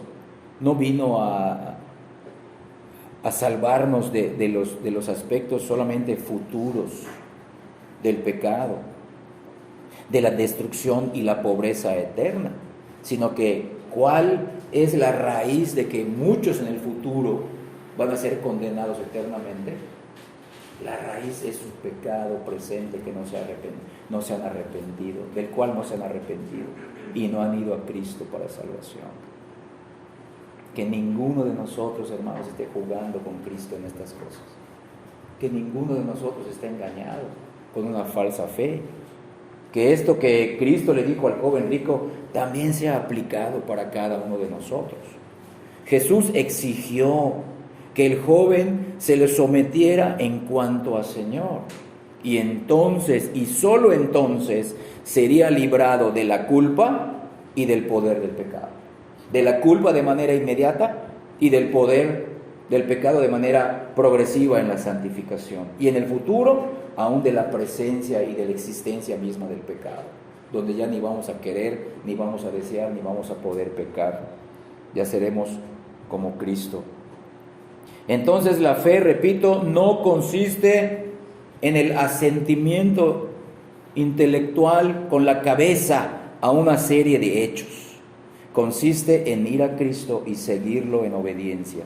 no vino a salvarnos de los aspectos solamente futuros del pecado, de la destrucción y la pobreza eterna, sino que cuál es la raíz de que muchos en el futuro van a ser condenados eternamente. La raíz es su pecado presente que no se han arrepentido, del cual no se han arrepentido y no han ido a Cristo para salvación. Que ninguno de nosotros, hermanos, esté jugando con Cristo en estas cosas. Que ninguno de nosotros esté engañado con una falsa fe. Que esto que Cristo le dijo al joven rico también sea aplicado para cada uno de nosotros. Jesús exigió que el joven se le sometiera en cuanto a Señor. Y entonces, y solo entonces, sería librado de la culpa y del poder del pecado. De la culpa de manera inmediata y del poder del pecado de manera progresiva en la santificación. Y en el futuro, aún de la presencia y de la existencia misma del pecado, donde ya ni vamos a querer, ni vamos a desear, ni vamos a poder pecar. Ya seremos como Cristo. Entonces la fe, repito, no consiste en el asentimiento intelectual con la cabeza a una serie de hechos. Consiste en ir a Cristo y seguirlo en obediencia.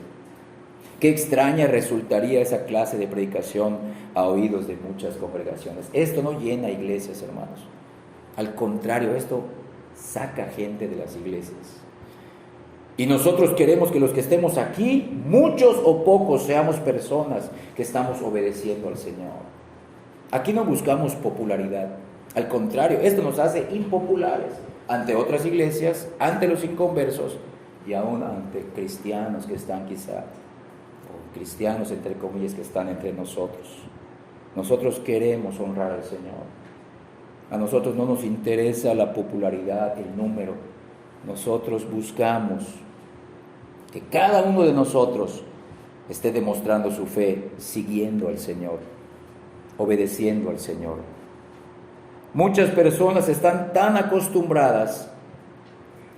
Qué extraña resultaría esa clase de predicación a oídos de muchas congregaciones. Esto no llena iglesias, hermanos. Al contrario, esto saca gente de las iglesias. Y nosotros queremos que los que estemos aquí, muchos o pocos, seamos personas que estamos obedeciendo al Señor. Aquí no buscamos popularidad. Al contrario, esto nos hace impopulares ante otras iglesias, ante los inconversos, y aún ante cristianos que están quizá, o cristianos entre comillas que están entre nosotros. Nosotros queremos honrar al Señor. A nosotros no nos interesa la popularidad, el número. Nosotros buscamos que cada uno de nosotros esté demostrando su fe, siguiendo al Señor, obedeciendo al Señor. Muchas personas están tan acostumbradas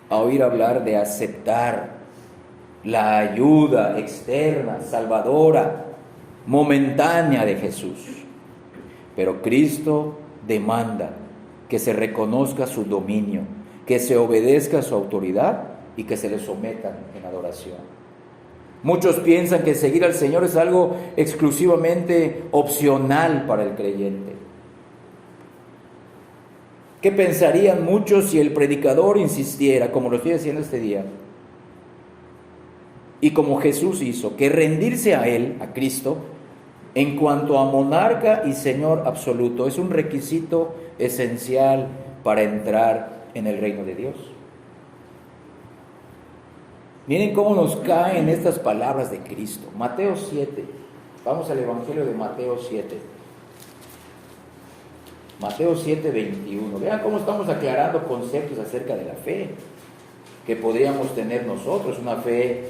a oír hablar de aceptar la ayuda externa, salvadora, momentánea de Jesús. Pero Cristo demanda que se reconozca su dominio, que se obedezca a su autoridad y que se le sometan en adoración. Muchos piensan que seguir al Señor es algo exclusivamente opcional para el creyente. ¿Qué pensarían muchos si el predicador insistiera, como lo estoy haciendo este día, y como Jesús hizo, que rendirse a Él, a Cristo, en cuanto a monarca y Señor absoluto, es un requisito esencial para entrar en el reino de Dios? Miren cómo nos caen estas palabras de Cristo. Mateo 7. Vamos al Evangelio de Mateo 7. Mateo 7, 21. Vean cómo estamos aclarando conceptos acerca de la fe que podríamos tener nosotros. Una fe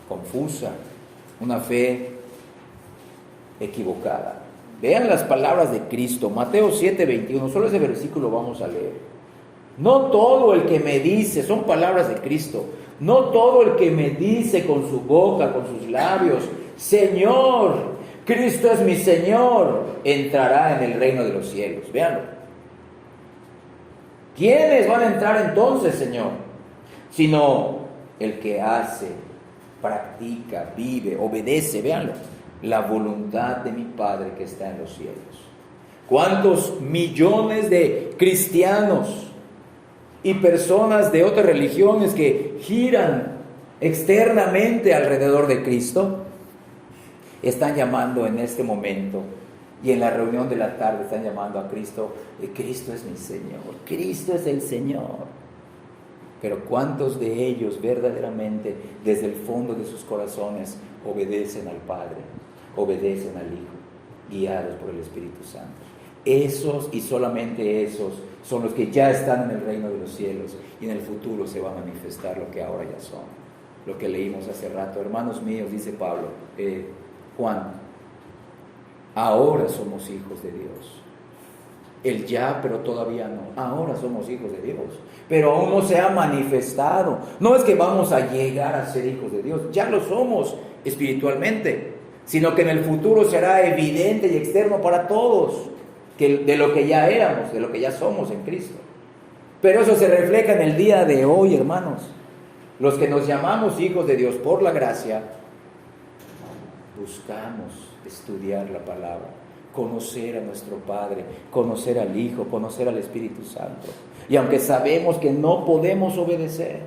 confusa, una fe equivocada. Vean las palabras de Cristo. Mateo 7, 21. Solo ese versículo vamos a leer. No todo el que me dice, son palabras de Cristo, no todo el que me dice con su boca, con sus labios, Señor, Cristo es mi Señor, entrará en el reino de los cielos. Véanlo. ¿Quiénes van a entrar entonces, Señor? Sino el que hace, practica, vive, obedece, véanlo, la voluntad de mi Padre que está en los cielos. ¿Cuántos millones de cristianos y personas de otras religiones que giran externamente alrededor de Cristo están llamando en este momento, y en la reunión de la tarde están llamando a Cristo, Cristo es mi Señor, Cristo es el Señor? Pero ¿cuántos de ellos verdaderamente desde el fondo de sus corazones obedecen al Padre, obedecen al Hijo, guiados por el Espíritu Santo? Esos y solamente esos son los que ya están en el reino de los cielos, y en el futuro se va a manifestar lo que ahora ya son, lo que leímos hace rato. Hermanos míos, dice Pablo, Juan, ahora somos hijos de Dios. El ya, pero todavía no. Ahora somos hijos de Dios, pero aún no se ha manifestado. No es que vamos a llegar a ser hijos de Dios, ya lo somos espiritualmente, sino que en el futuro será evidente y externo para todos, que de lo que ya éramos, de lo que ya somos en Cristo. Pero eso se refleja en el día de hoy, hermanos. Los que nos llamamos hijos de Dios por la gracia, buscamos estudiar la palabra, conocer a nuestro Padre, conocer al Hijo, conocer al Espíritu Santo. Y aunque sabemos que no podemos obedecer,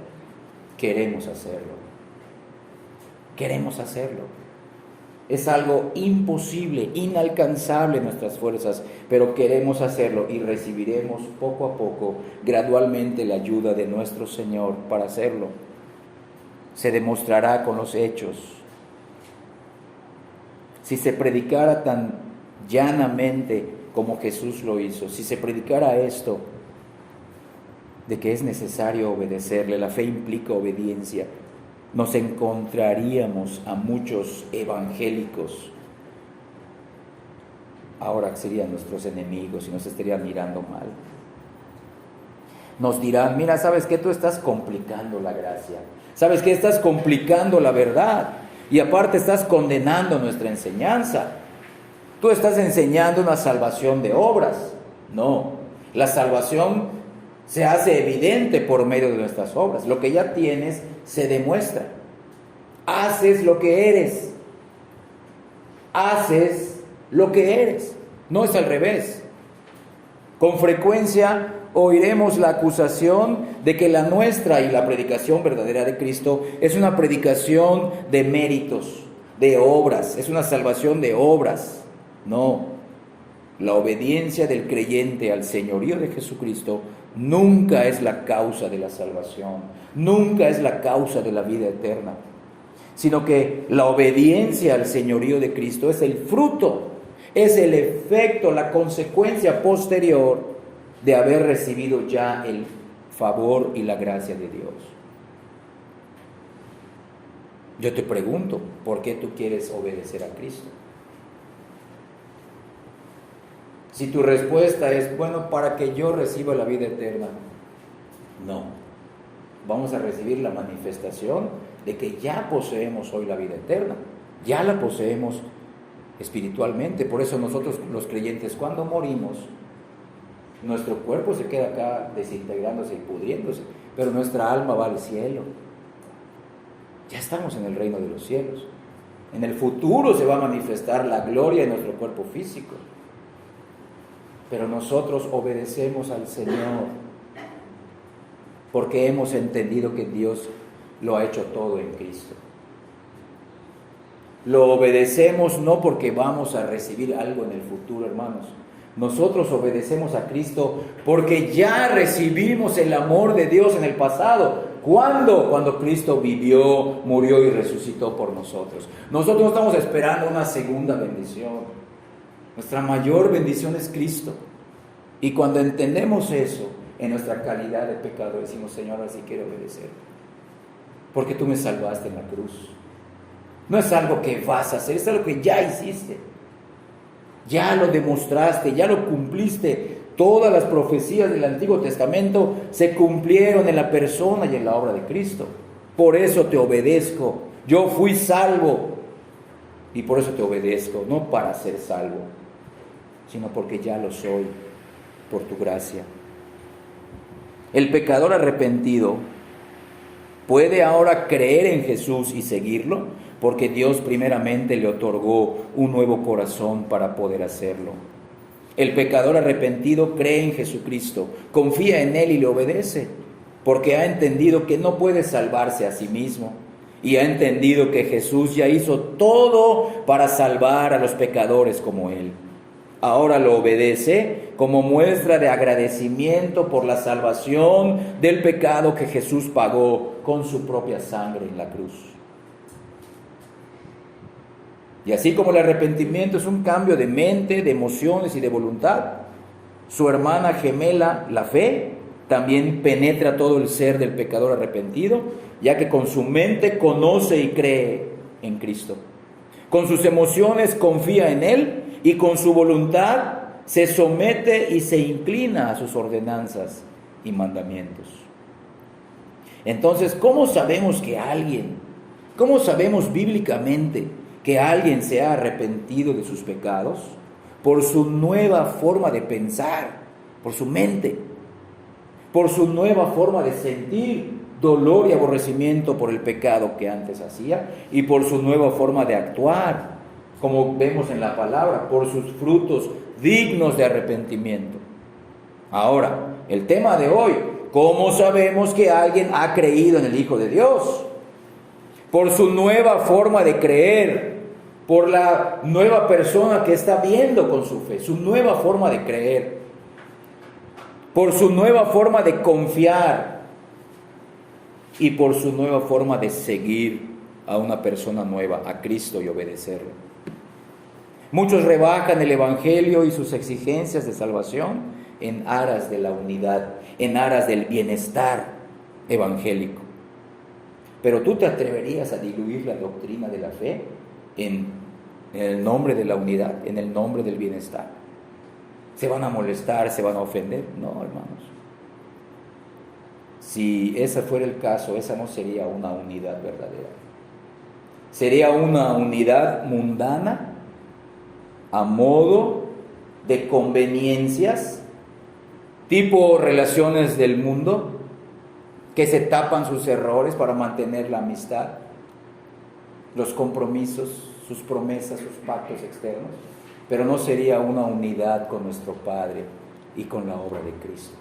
queremos hacerlo. Queremos hacerlo. Es algo imposible, inalcanzable en nuestras fuerzas, pero queremos hacerlo y recibiremos poco a poco, gradualmente, la ayuda de nuestro Señor para hacerlo. Se demostrará con los hechos. Si se predicara tan llanamente como Jesús lo hizo, si se predicara esto, de que es necesario obedecerle, la fe implica obediencia, nos encontraríamos a muchos evangélicos, ahora serían nuestros enemigos y nos estarían mirando mal. Nos dirán, mira, ¿sabes qué? Tú estás complicando la gracia, ¿sabes qué? Estás complicando la verdad, y aparte estás condenando nuestra enseñanza. Tú estás enseñando una salvación de obras. No, la salvación se hace evidente por medio de nuestras obras. Lo que ya tienes se demuestra. Haces lo que eres. Haces lo que eres. No es al revés. Con frecuencia oiremos la acusación de que la nuestra y la predicación verdadera de Cristo es una predicación de méritos, de obras, es una salvación de obras. No, la obediencia del creyente al señorío de Jesucristo nunca es la causa de la salvación, nunca es la causa de la vida eterna, sino que la obediencia al señorío de Cristo es el fruto, es el efecto, la consecuencia posterior de haber recibido ya el favor y la gracia de Dios. Yo te pregunto, ¿por qué tú quieres obedecer a Cristo? Si tu respuesta es, bueno, para que yo reciba la vida eterna, no. Vamos a recibir la manifestación de que ya poseemos hoy la vida eterna, ya la poseemos espiritualmente. Por eso nosotros los creyentes, cuando morimos, nuestro cuerpo se queda acá desintegrándose y pudriéndose, pero nuestra alma va al cielo. Ya estamos en el reino de los cielos. En el futuro se va a manifestar la gloria de nuestro cuerpo físico. Pero nosotros obedecemos al Señor porque hemos entendido que Dios lo ha hecho todo en Cristo. Lo obedecemos no porque vamos a recibir algo en el futuro, hermanos. Nosotros obedecemos a Cristo porque ya recibimos el amor de Dios en el pasado. ¿Cuándo? Cuando Cristo vivió, murió y resucitó por nosotros. Nosotros no estamos esperando una segunda bendición. Nuestra mayor bendición es Cristo. Y cuando entendemos eso, en nuestra calidad de pecador, decimos, Señor, ahora sí quiero obedecer. Porque tú me salvaste en la cruz. No es algo que vas a hacer, es algo que ya hiciste. Ya lo demostraste, ya lo cumpliste. Todas las profecías del Antiguo Testamento se cumplieron en la persona y en la obra de Cristo. Por eso te obedezco. Yo fui salvo y por eso te obedezco, no para ser salvo, sino porque ya lo soy, por tu gracia. El pecador arrepentido puede ahora creer en Jesús y seguirlo, porque Dios primeramente le otorgó un nuevo corazón para poder hacerlo. El pecador arrepentido cree en Jesucristo, confía en Él y le obedece, porque ha entendido que no puede salvarse a sí mismo y ha entendido que Jesús ya hizo todo para salvar a los pecadores como Él. Ahora lo obedece como muestra de agradecimiento por la salvación del pecado que Jesús pagó con su propia sangre en la cruz. Y así como el arrepentimiento es un cambio de mente, de emociones y de voluntad, su hermana gemela, la fe, también penetra todo el ser del pecador arrepentido, ya que con su mente conoce y cree en Cristo. Con sus emociones confía en Él y con su voluntad se somete y se inclina a sus ordenanzas y mandamientos. Entonces, ¿cómo sabemos bíblicamente que alguien se ha arrepentido de sus pecados? Por su nueva forma de pensar, por su mente, por su nueva forma de sentir dolor y aborrecimiento por el pecado que antes hacía y por su nueva forma de actuar, como vemos en la palabra, por sus frutos dignos de arrepentimiento. Ahora, el tema de hoy, ¿cómo sabemos que alguien ha creído en el Hijo de Dios? Por su nueva forma de creer, por la nueva persona que está viendo con su fe, su nueva forma de creer, por su nueva forma de confiar y por su nueva forma de seguir a una persona nueva, a Cristo, y obedecerlo. Muchos rebajan el Evangelio y sus exigencias de salvación en aras de la unidad, en aras del bienestar evangélico. Pero tú te atreverías a diluir la doctrina de la fe en el nombre de la unidad, en el nombre del bienestar. ¿Se van a molestar, se van a ofender? No, hermanos. Si ese fuera el caso, esa no sería una unidad verdadera. Sería una unidad mundana a modo de conveniencias, tipo relaciones del mundo, que se tapan sus errores para mantener la amistad, los compromisos, sus promesas, sus pactos externos, pero no sería una unidad con nuestro Padre y con la obra de Cristo.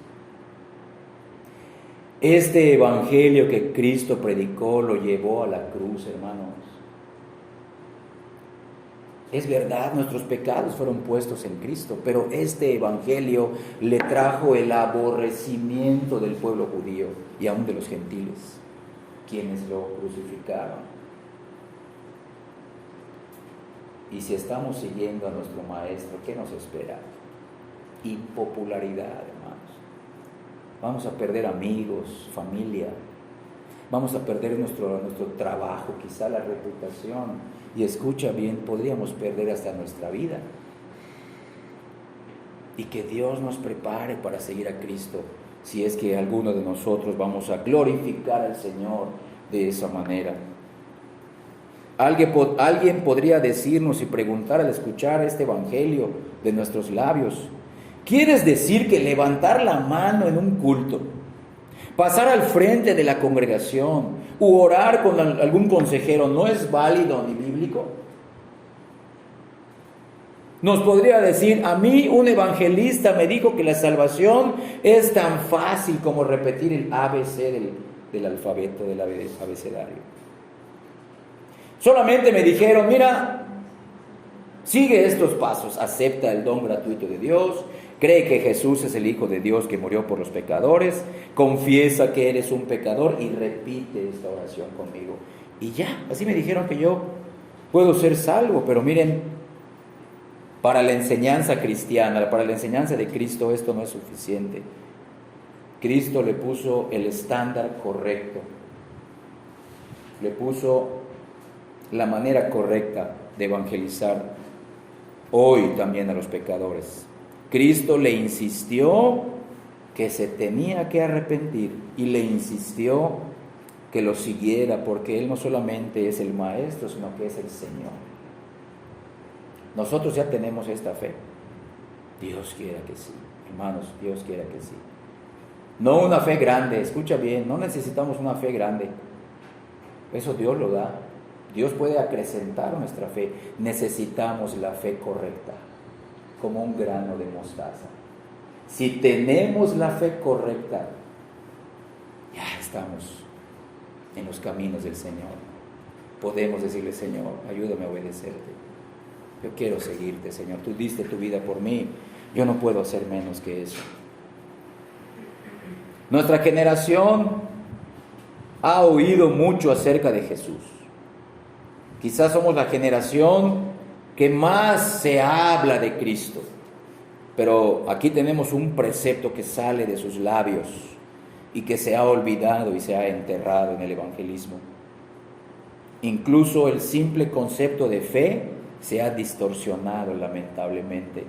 Este evangelio que Cristo predicó lo llevó a la cruz, hermanos. Es verdad, nuestros pecados fueron puestos en Cristo, pero este evangelio le trajo el aborrecimiento del pueblo judío y aún de los gentiles, quienes lo crucificaron. Y si estamos siguiendo a nuestro Maestro, ¿qué nos espera? Impopularidad, hermanos. Vamos a perder amigos, familia. Vamos a perder nuestro trabajo, quizá la reputación. Y escucha bien, podríamos perder hasta nuestra vida. Y que Dios nos prepare para seguir a Cristo, si es que alguno de nosotros vamos a glorificar al Señor de esa manera. Alguien podría decirnos y preguntar al escuchar este evangelio de nuestros labios: ¿quieres decir que levantar la mano en un culto, pasar al frente de la congregación u orar con algún consejero no es válido ni bíblico? Nos podría decir: a mí un evangelista me dijo que la salvación es tan fácil como repetir el ABC del alfabeto, del abecedario. Solamente me dijeron: mira, sigue estos pasos, acepta el don gratuito de Dios, cree que Jesús es el Hijo de Dios que murió por los pecadores, confiesa que eres un pecador y repite esta oración conmigo. Y ya, así me dijeron que yo puedo ser salvo. Pero miren, para la enseñanza cristiana, para la enseñanza de Cristo, esto no es suficiente. Cristo le puso el estándar correcto, le puso la manera correcta de evangelizar hoy también a los pecadores. Cristo le insistió que se tenía que arrepentir y le insistió que lo siguiera, porque Él no solamente es el Maestro, sino que es el Señor. Nosotros ya tenemos esta fe. Dios quiera que sí, hermanos, Dios quiera que sí. No una fe grande, escucha bien, no necesitamos una fe grande. Eso Dios lo da. Dios puede acrecentar nuestra fe. Necesitamos la fe correcta, como un grano de mostaza. Si tenemos la fe correcta, ya estamos en los caminos del Señor. Podemos decirle: Señor, ayúdame a obedecerte. Yo quiero seguirte, Señor. Tú diste tu vida por mí. Yo no puedo hacer menos que eso. Nuestra generación ha oído mucho acerca de Jesús. Quizás somos la generación que más se habla de Cristo. Pero aquí tenemos un precepto que sale de sus labios y que se ha olvidado y se ha enterrado en el evangelismo. Incluso el simple concepto de fe se ha distorsionado, lamentablemente.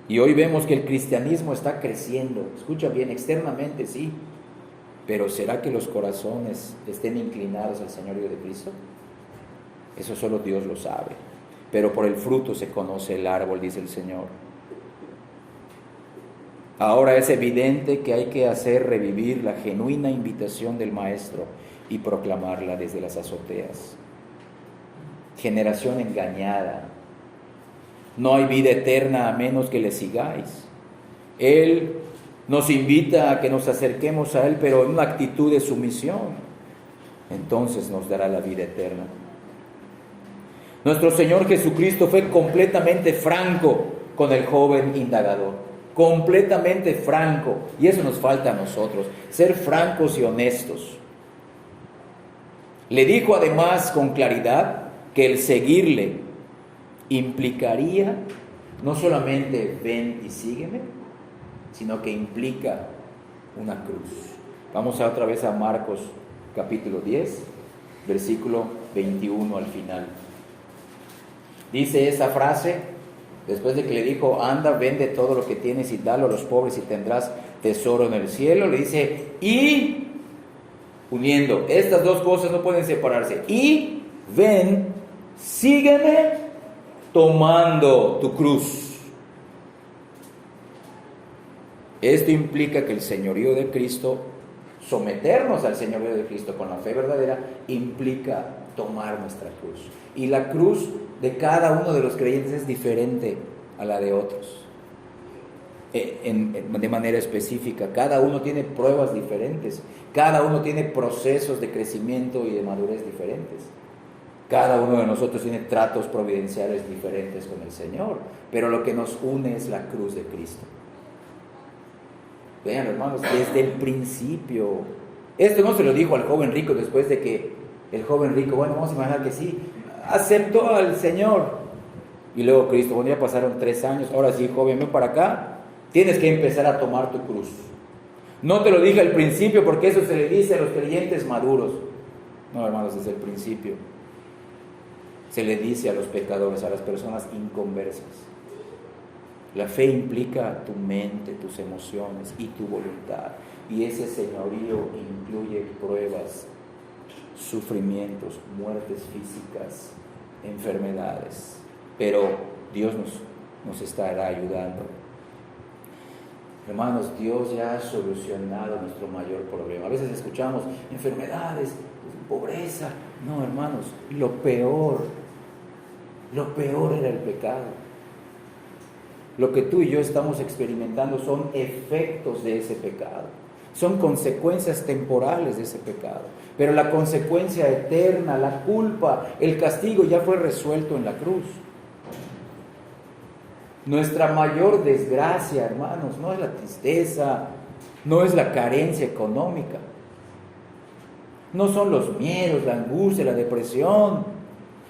Y hoy vemos que el cristianismo está creciendo. Escucha bien, externamente sí. Pero ¿será que los corazones estén inclinados al señorío de Cristo? Eso solo Dios lo sabe. Pero por el fruto se conoce el árbol, dice el Señor. Ahora es evidente que hay que hacer revivir la genuina invitación del Maestro y proclamarla desde las azoteas. Generación engañada. No hay vida eterna a menos que le sigáis. Él nos invita a que nos acerquemos a Él, pero en una actitud de sumisión. Entonces nos dará la vida eterna. Nuestro Señor Jesucristo fue completamente franco con el joven indagador. Completamente franco. Y eso nos falta a nosotros, ser francos y honestos. Le dijo además con claridad que el seguirle implicaría no solamente ven y sígueme, sino que implica una cruz. Vamos otra vez a Marcos capítulo 10, versículo 21 al final. Dice esa frase, después de que le dijo: anda, vende todo lo que tienes y dalo a los pobres y tendrás tesoro en el cielo. Le dice: y, uniendo, estas dos cosas no pueden separarse. Y ven, sígueme tomando tu cruz. Esto implica que el señorío de Cristo, someternos al señorío de Cristo con la fe verdadera, implica tomar nuestra cruz. Y la cruz de cada uno de los creyentes es diferente a la de otros. De manera específica, cada uno tiene pruebas diferentes, cada uno tiene procesos de crecimiento y de madurez diferentes. Cada uno de nosotros tiene tratos providenciales diferentes con el Señor, pero lo que nos une es la cruz de Cristo. Vean, hermanos, desde el principio. Esto no se lo dijo al joven rico después de que el joven rico, bueno, vamos a imaginar que sí, aceptó al Señor. Y luego Cristo, bueno, ya pasaron 3 años, ahora sí, joven, ven para acá, tienes que empezar a tomar tu cruz. No te lo dije al principio porque eso se le dice a los creyentes maduros. No, hermanos, desde el principio se le dice a los pecadores, a las personas inconversas. La fe implica tu mente, tus emociones y tu voluntad. Y ese señorío incluye pruebas, sufrimientos, muertes físicas, enfermedades. Pero Dios nos estará ayudando. Hermanos, Dios ya ha solucionado nuestro mayor problema. A veces escuchamos enfermedades, pobreza. No, hermanos, lo peor era el pecado. Lo que tú y yo estamos experimentando son efectos de ese pecado. Son consecuencias temporales de ese pecado. Pero la consecuencia eterna, la culpa, el castigo ya fue resuelto en la cruz. Nuestra mayor desgracia, hermanos, no es la tristeza, no es la carencia económica, no son los miedos, la angustia, la depresión,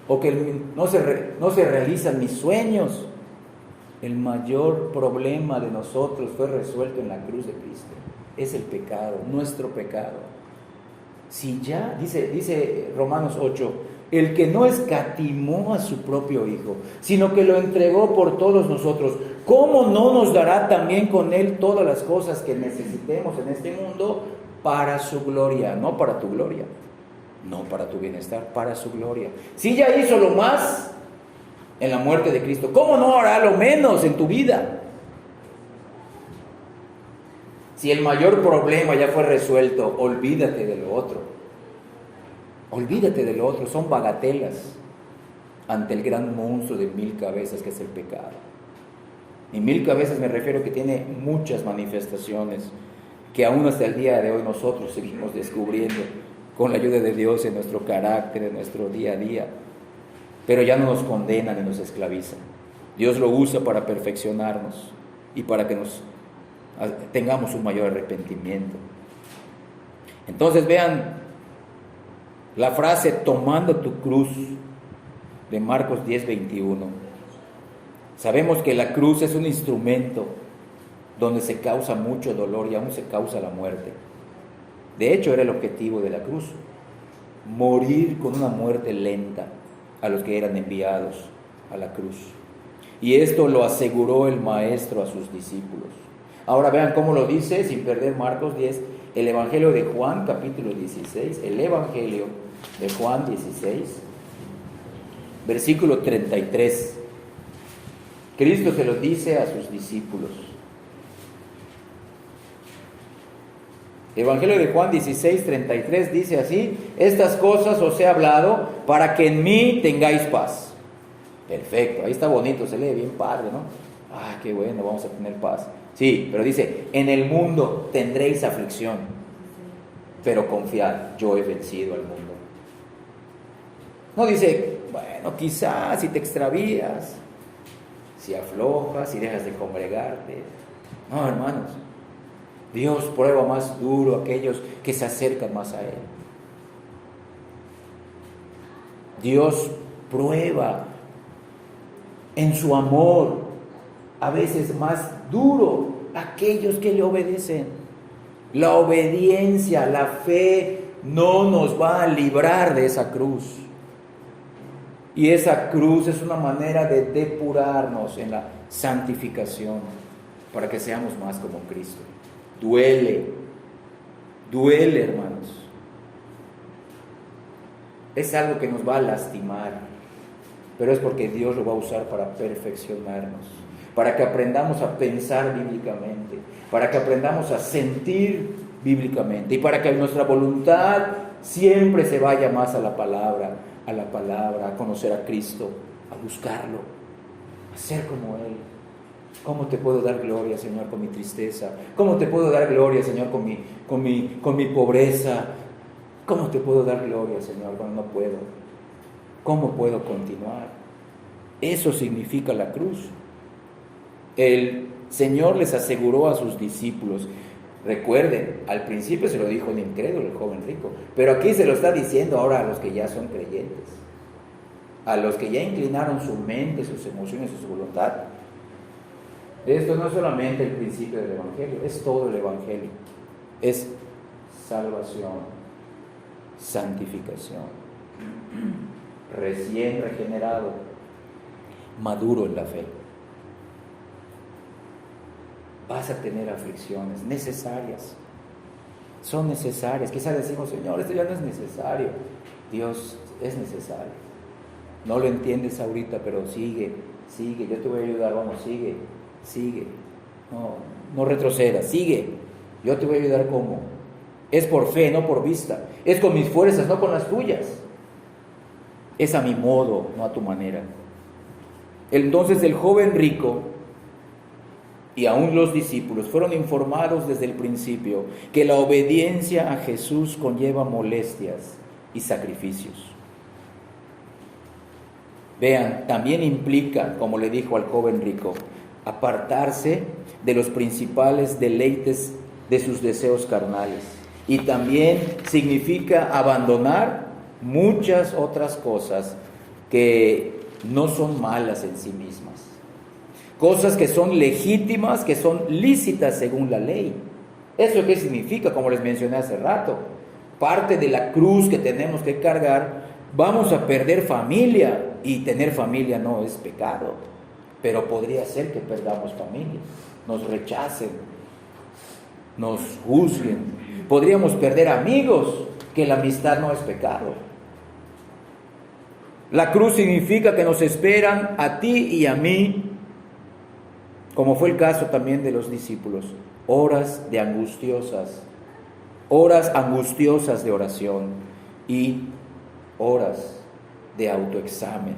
o que no se realizan mis sueños. El mayor problema de nosotros fue resuelto en la cruz de Cristo. Es el pecado, nuestro pecado. Si ya, dice Romanos 8, el que no escatimó a su propio Hijo, sino que lo entregó por todos nosotros, ¿cómo no nos dará también con Él todas las cosas que necesitemos en este mundo para su gloria? No para tu gloria, no para tu bienestar, para su gloria. Si ya hizo lo más en la muerte de Cristo, ¿cómo no hará lo menos en tu vida? Si el mayor problema ya fue resuelto, olvídate de lo otro. Olvídate de lo otro, son bagatelas ante el gran monstruo de 1000 cabezas que es el pecado. Y 1000 cabezas me refiero que tiene muchas manifestaciones que aún hasta el día de hoy nosotros seguimos descubriendo con la ayuda de Dios en nuestro carácter, en nuestro día a día. Pero ya no nos condenan ni nos esclavizan. Dios lo usa para perfeccionarnos y para que tengamos un mayor arrepentimiento. Entonces vean la frase tomando tu cruz de Marcos 10:21. Sabemos que la cruz es un instrumento donde se causa mucho dolor y aún se causa la muerte. De hecho, era el objetivo de la cruz, morir con una muerte lenta a los que eran enviados a la cruz. Y esto lo aseguró el Maestro a sus discípulos. Ahora vean cómo lo dice, sin perder Marcos 10, el Evangelio de Juan, capítulo 16, el Evangelio de Juan 16, versículo 33. Cristo se lo dice a sus discípulos. Evangelio de Juan 16, 33 dice así: estas cosas os he hablado para que en mí tengáis paz. Perfecto, ahí está bonito, se lee bien padre, ¿no? Ah, qué bueno, vamos a tener paz. Sí, pero dice, en el mundo tendréis aflicción, pero confiad, yo he vencido al mundo. No dice, bueno, quizás si te extravías, si aflojas, si dejas de congregarte. No, hermanos, Dios prueba más duro a aquellos que se acercan más a Él. Dios prueba en su amor, a veces más duro, a aquellos que le obedecen. La obediencia, la fe no nos va a librar de esa cruz. Y esa cruz es una manera de depurarnos en la santificación para que seamos más como Cristo. Duele, hermanos. Es algo que nos va a lastimar, pero es porque Dios lo va a usar para perfeccionarnos, para que aprendamos a pensar bíblicamente, para que aprendamos a sentir bíblicamente y para que nuestra voluntad siempre se vaya más a la palabra, a conocer a Cristo, a buscarlo, a ser como Él. ¿Cómo te puedo dar gloria, Señor, con mi tristeza? ¿Cómo te puedo dar gloria, Señor, con mi pobreza? ¿Cómo te puedo dar gloria, Señor, cuando no puedo? ¿cómo puedo continuar? Eso significa la cruz. El Señor les aseguró a sus discípulos. Recuerden, al principio se lo dijo el incrédulo, el joven rico, pero aquí se lo está diciendo ahora a los que ya son creyentes, a los que ya inclinaron su mente, sus emociones y su voluntad. Esto no es solamente el principio del Evangelio, es todo el Evangelio. Es salvación, santificación, recién regenerado, maduro en la fe. Vas a tener aflicciones necesarias, son necesarias. Quizás decimos, Señor, esto ya no es necesario. Dios, es necesario. No lo entiendes ahorita, pero sigue, yo te voy a ayudar, vamos, sigue. No retrocedas, sigue. Yo te voy a ayudar. ¿Cómo? Es por fe, no por vista. Es con mis fuerzas, no con las tuyas. Es a mi modo, no a tu manera. Entonces el joven rico y aún los discípulos fueron informados desde el principio que la obediencia a Jesús conlleva molestias y sacrificios. Vean, también implica, como le dijo al joven rico, apartarse de los principales deleites de sus deseos carnales. Y también significa abandonar muchas otras cosas que no son malas en sí mismas. Cosas que son legítimas, que son lícitas según la ley. ¿Eso qué significa? Como les mencioné hace rato, parte de la cruz que tenemos que cargar, vamos a perder familia, y tener familia no es pecado, pero podría ser que perdamos familia, nos rechacen, nos juzguen. Podríamos perder amigos, que la amistad no es pecado. La cruz significa que nos esperan a ti y a mí, como fue el caso también de los discípulos, horas angustiosas de oración y horas de autoexamen,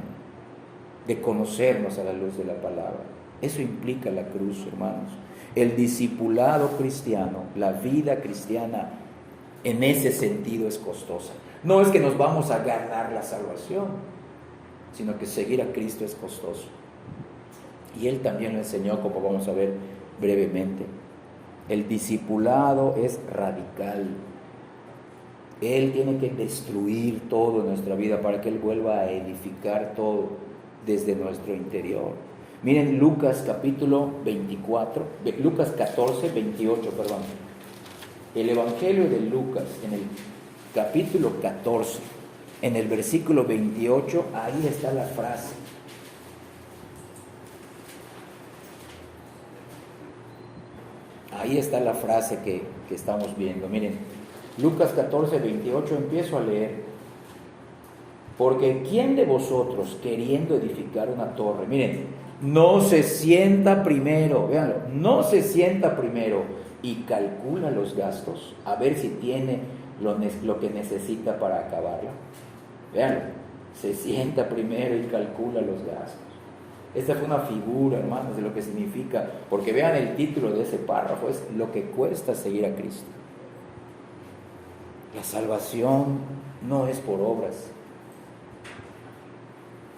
de conocernos a la luz de la palabra. Eso implica la cruz, hermanos. El discipulado cristiano, la vida cristiana, en ese sentido es costosa. No es que nos vamos a ganar la salvación, sino que seguir a Cristo es costoso. Y Él también lo enseñó, como vamos a ver brevemente. El discipulado es radical. Él tiene que destruir todo en nuestra vida para que Él vuelva a edificar todo desde nuestro interior. Miren Lucas capítulo 14, 28, perdón. El Evangelio de Lucas, en el capítulo 14, en el versículo 28, ahí está la frase. Ahí está la frase que estamos viendo. Miren, Lucas 14, 28, empiezo a leer. Porque ¿quién de vosotros, queriendo edificar una torre, miren, no se sienta primero, véanlo, no se sienta primero y calcula los gastos, a ver si tiene lo que necesita para acabarla? Véanlo, se sienta primero y calcula los gastos. Esta fue una figura, hermanos, de lo que significa, porque vean el título de ese párrafo, es lo que cuesta seguir a Cristo. La salvación no es por obras,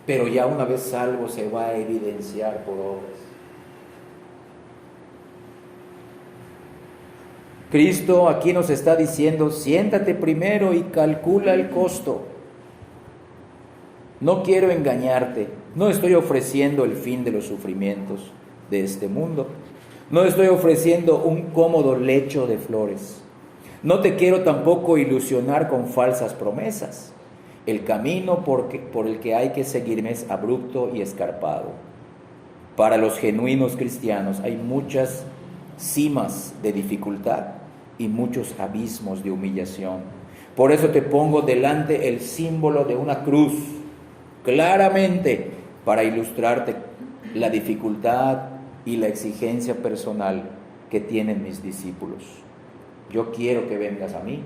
pero ya una vez salvo se va a evidenciar por obras. Cristo aquí nos está diciendo, siéntate primero y calcula el costo. No quiero engañarte, no estoy ofreciendo el fin de los sufrimientos de este mundo, no estoy ofreciendo un cómodo lecho de flores, no te quiero tampoco ilusionar con falsas promesas. El camino por el que hay que seguirme es abrupto y escarpado. Para los genuinos cristianos hay muchas cimas de dificultad y muchos abismos de humillación. Por eso te pongo delante el símbolo de una cruz, claramente, para ilustrarte la dificultad y la exigencia personal que tienen mis discípulos. Yo quiero que vengas a mí.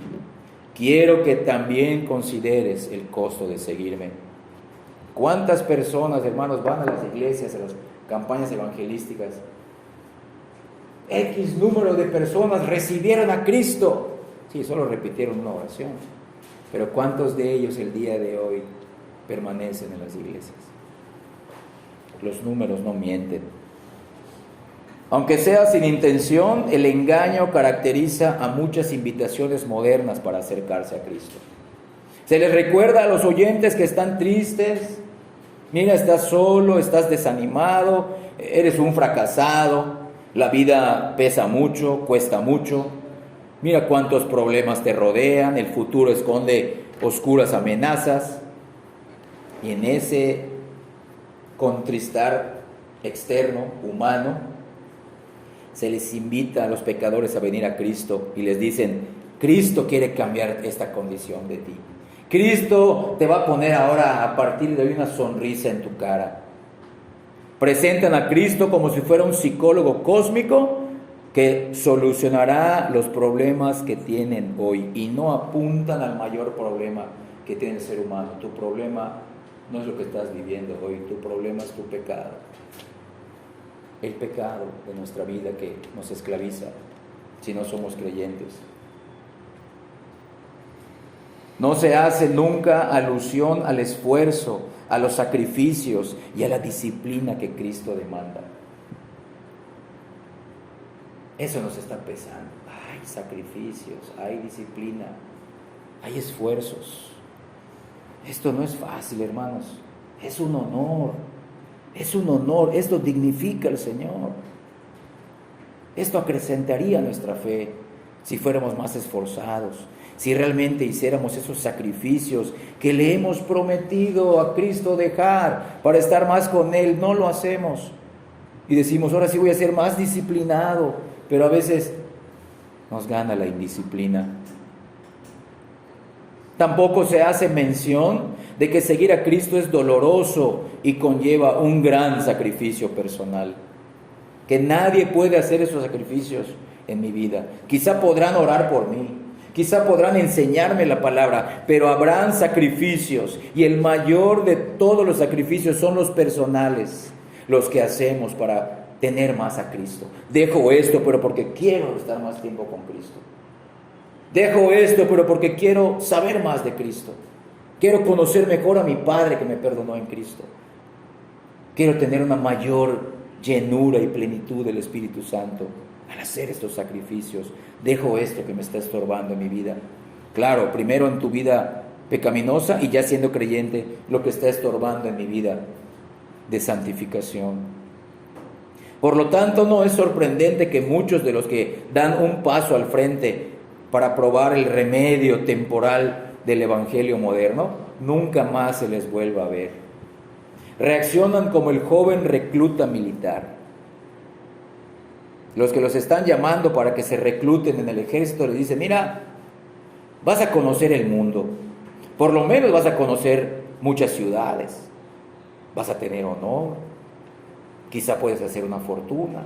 Quiero que también consideres el costo de seguirme. ¿Cuántas personas, hermanos, van a las iglesias, a las campañas evangelísticas? X número de personas recibieron a Cristo. Sí, solo repitieron una oración. Pero ¿cuántos de ellos el día de hoy permanecen en las iglesias. Los números no mienten. Aunque sea sin intención, el engaño caracteriza a muchas invitaciones modernas para acercarse a Cristo. Se les recuerda a los oyentes que están tristes. Mira, estás solo, estás desanimado, eres un fracasado, la vida pesa mucho, cuesta mucho. Mira cuántos problemas te rodean, el futuro esconde oscuras amenazas. Y en ese contristar externo, humano, se les invita a los pecadores a venir a Cristo y les dicen: Cristo quiere cambiar esta condición de ti. Cristo te va a poner ahora a partir de hoy una sonrisa en tu cara. Presentan a Cristo como si fuera un psicólogo cósmico que solucionará los problemas que tienen hoy, y no apuntan al mayor problema que tiene el ser humano. Tu problema no es lo que estás viviendo hoy, tu problema es tu pecado. El pecado de nuestra vida que nos esclaviza si no somos creyentes. No se hace nunca alusión al esfuerzo, a los sacrificios y a la disciplina que Cristo demanda. Eso nos está pesando. Hay sacrificios, hay disciplina, hay esfuerzos. Esto no es fácil, hermanos. Es un honor. Es un honor. Esto dignifica al Señor. Esto acrecentaría nuestra fe si fuéramos más esforzados, si realmente hiciéramos esos sacrificios que le hemos prometido a Cristo dejar para estar más con Él. No lo hacemos y decimos: ahora sí voy a ser más disciplinado, pero a veces nos gana la indisciplina. Tampoco se hace mención de que seguir a Cristo es doloroso y conlleva un gran sacrificio personal, que nadie puede hacer esos sacrificios en mi vida. Quizá podrán orar por mí, quizá podrán enseñarme la palabra, pero habrán sacrificios, y el mayor de todos los sacrificios son los personales, los que hacemos para tener más a Cristo. Dejo esto, pero porque quiero estar más tiempo con Cristo. Dejo esto, pero porque quiero saber más de Cristo. Quiero conocer mejor a mi Padre que me perdonó en Cristo. Quiero tener una mayor llenura y plenitud del Espíritu Santo al hacer estos sacrificios. Dejo esto que me está estorbando en mi vida. Claro, primero en tu vida pecaminosa, y ya siendo creyente, lo que está estorbando en mi vida de santificación. Por lo tanto, no es sorprendente que muchos de los que dan un paso al frente para probar el remedio temporal del evangelio moderno, nunca más se les vuelva a ver. Reaccionan como el joven recluta militar. Los que los están llamando para que se recluten en el ejército les dicen: mira, vas a conocer el mundo, por lo menos vas a conocer muchas ciudades, vas a tener honor, quizá puedes hacer una fortuna,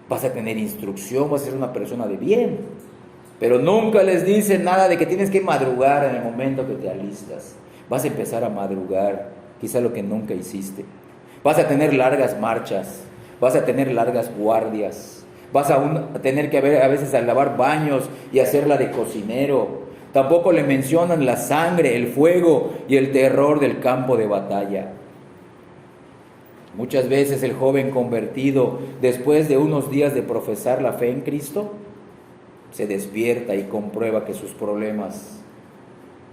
vas a tener instrucción, vas a ser una persona de bien. Pero nunca les dicen nada de que tienes que madrugar en el momento que te alistas. Vas a empezar a madrugar, quizá lo que nunca hiciste. Vas a tener largas marchas, vas a tener largas guardias, vas a tener que a veces a lavar baños y hacerla de cocinero. Tampoco le mencionan la sangre, el fuego y el terror del campo de batalla. Muchas veces el joven convertido, después de unos días de profesar la fe en Cristo, se despierta y comprueba que sus problemas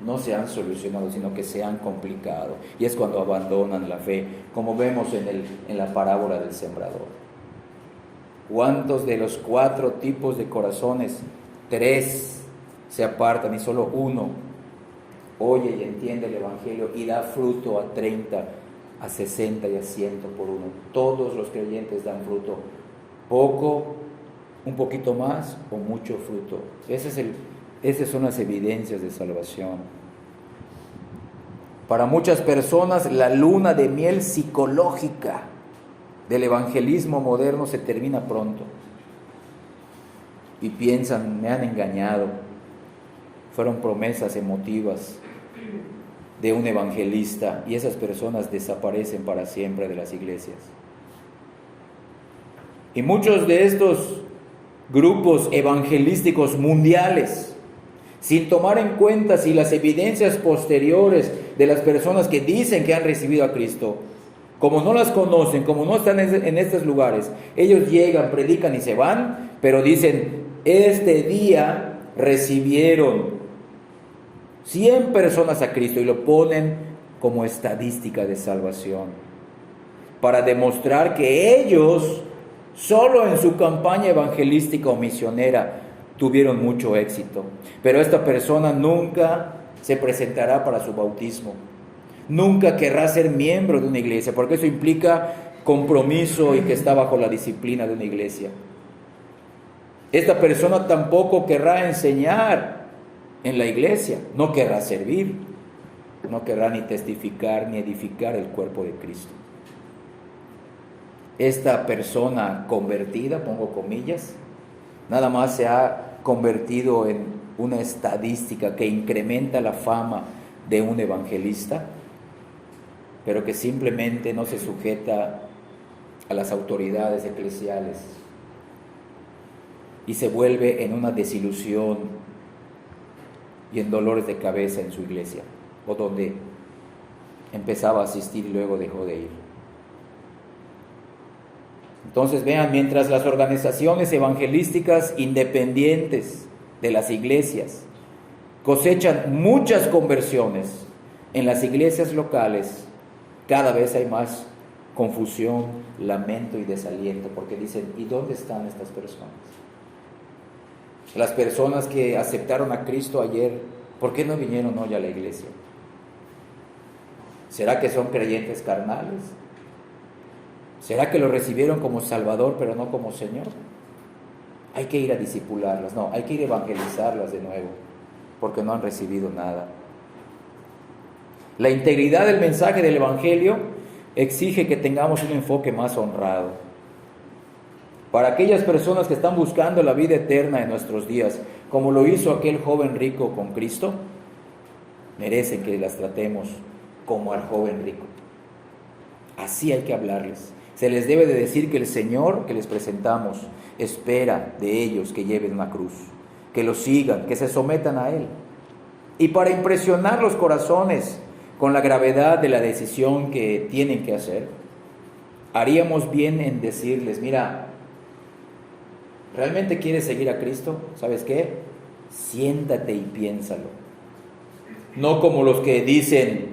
no se han solucionado, sino que se han complicado. Y es cuando abandonan la fe, como vemos en la parábola del sembrador. ¿Cuántos de los 4 tipos de corazones? 3 se apartan y solo 1 oye y entiende el evangelio y da fruto a 30, a 60 y a 100 por uno. Todos los creyentes dan fruto, poco, un poquito más o mucho fruto. Esas son las evidencias de salvación. Para muchas personas, la luna de miel psicológica del evangelismo moderno se termina pronto y piensan: me han engañado. Fueron promesas emotivas de un evangelista, y esas personas desaparecen para siempre de las iglesias. Y muchos de estos grupos evangelísticos mundiales, sin tomar en cuenta si las evidencias posteriores de las personas que dicen que han recibido a Cristo, como no las conocen, como no están en estos lugares, ellos llegan, predican y se van, pero dicen, este día recibieron 100 personas a Cristo, y lo ponen como estadística de salvación, para demostrar que ellos, solo en su campaña evangelística o misionera, tuvieron mucho éxito. Pero esta persona nunca se presentará para su bautismo, nunca querrá ser miembro de una iglesia, porque eso implica compromiso y que está bajo la disciplina de una iglesia. Esta persona tampoco querrá enseñar en la iglesia, no querrá servir, no querrá ni testificar ni edificar el cuerpo de Cristo. Esta persona convertida, pongo comillas, nada más se ha convertido en una estadística que incrementa la fama de un evangelista, pero que simplemente no se sujeta a las autoridades eclesiales y se vuelve en una desilusión y en dolores de cabeza en su iglesia, o donde empezaba a asistir y luego dejó de ir. Entonces vean, mientras las organizaciones evangelísticas independientes de las iglesias cosechan muchas conversiones, en las iglesias locales cada vez hay más confusión, lamento y desaliento, porque dicen, ¿y dónde están estas personas? Las personas que aceptaron a Cristo ayer, ¿por qué no vinieron hoy a la iglesia? ¿Será que son creyentes carnales? ¿Será que lo recibieron como Salvador pero no como Señor? Hay que ir a discipularlas, no, hay que ir a evangelizarlas de nuevo, porque no han recibido nada. La integridad del mensaje del Evangelio exige que tengamos un enfoque más honrado. Para aquellas personas que están buscando la vida eterna en nuestros días, como lo hizo aquel joven rico con Cristo, merecen que las tratemos como al joven rico. Así hay que hablarles. Se les debe de decir que el Señor que les presentamos espera de ellos que lleven una cruz, que lo sigan, que se sometan a Él. Y para impresionar los corazones con la gravedad de la decisión que tienen que hacer, haríamos bien en decirles, mira, ¿realmente quieres seguir a Cristo? ¿Sabes qué? Siéntate y piénsalo. No como los que dicen,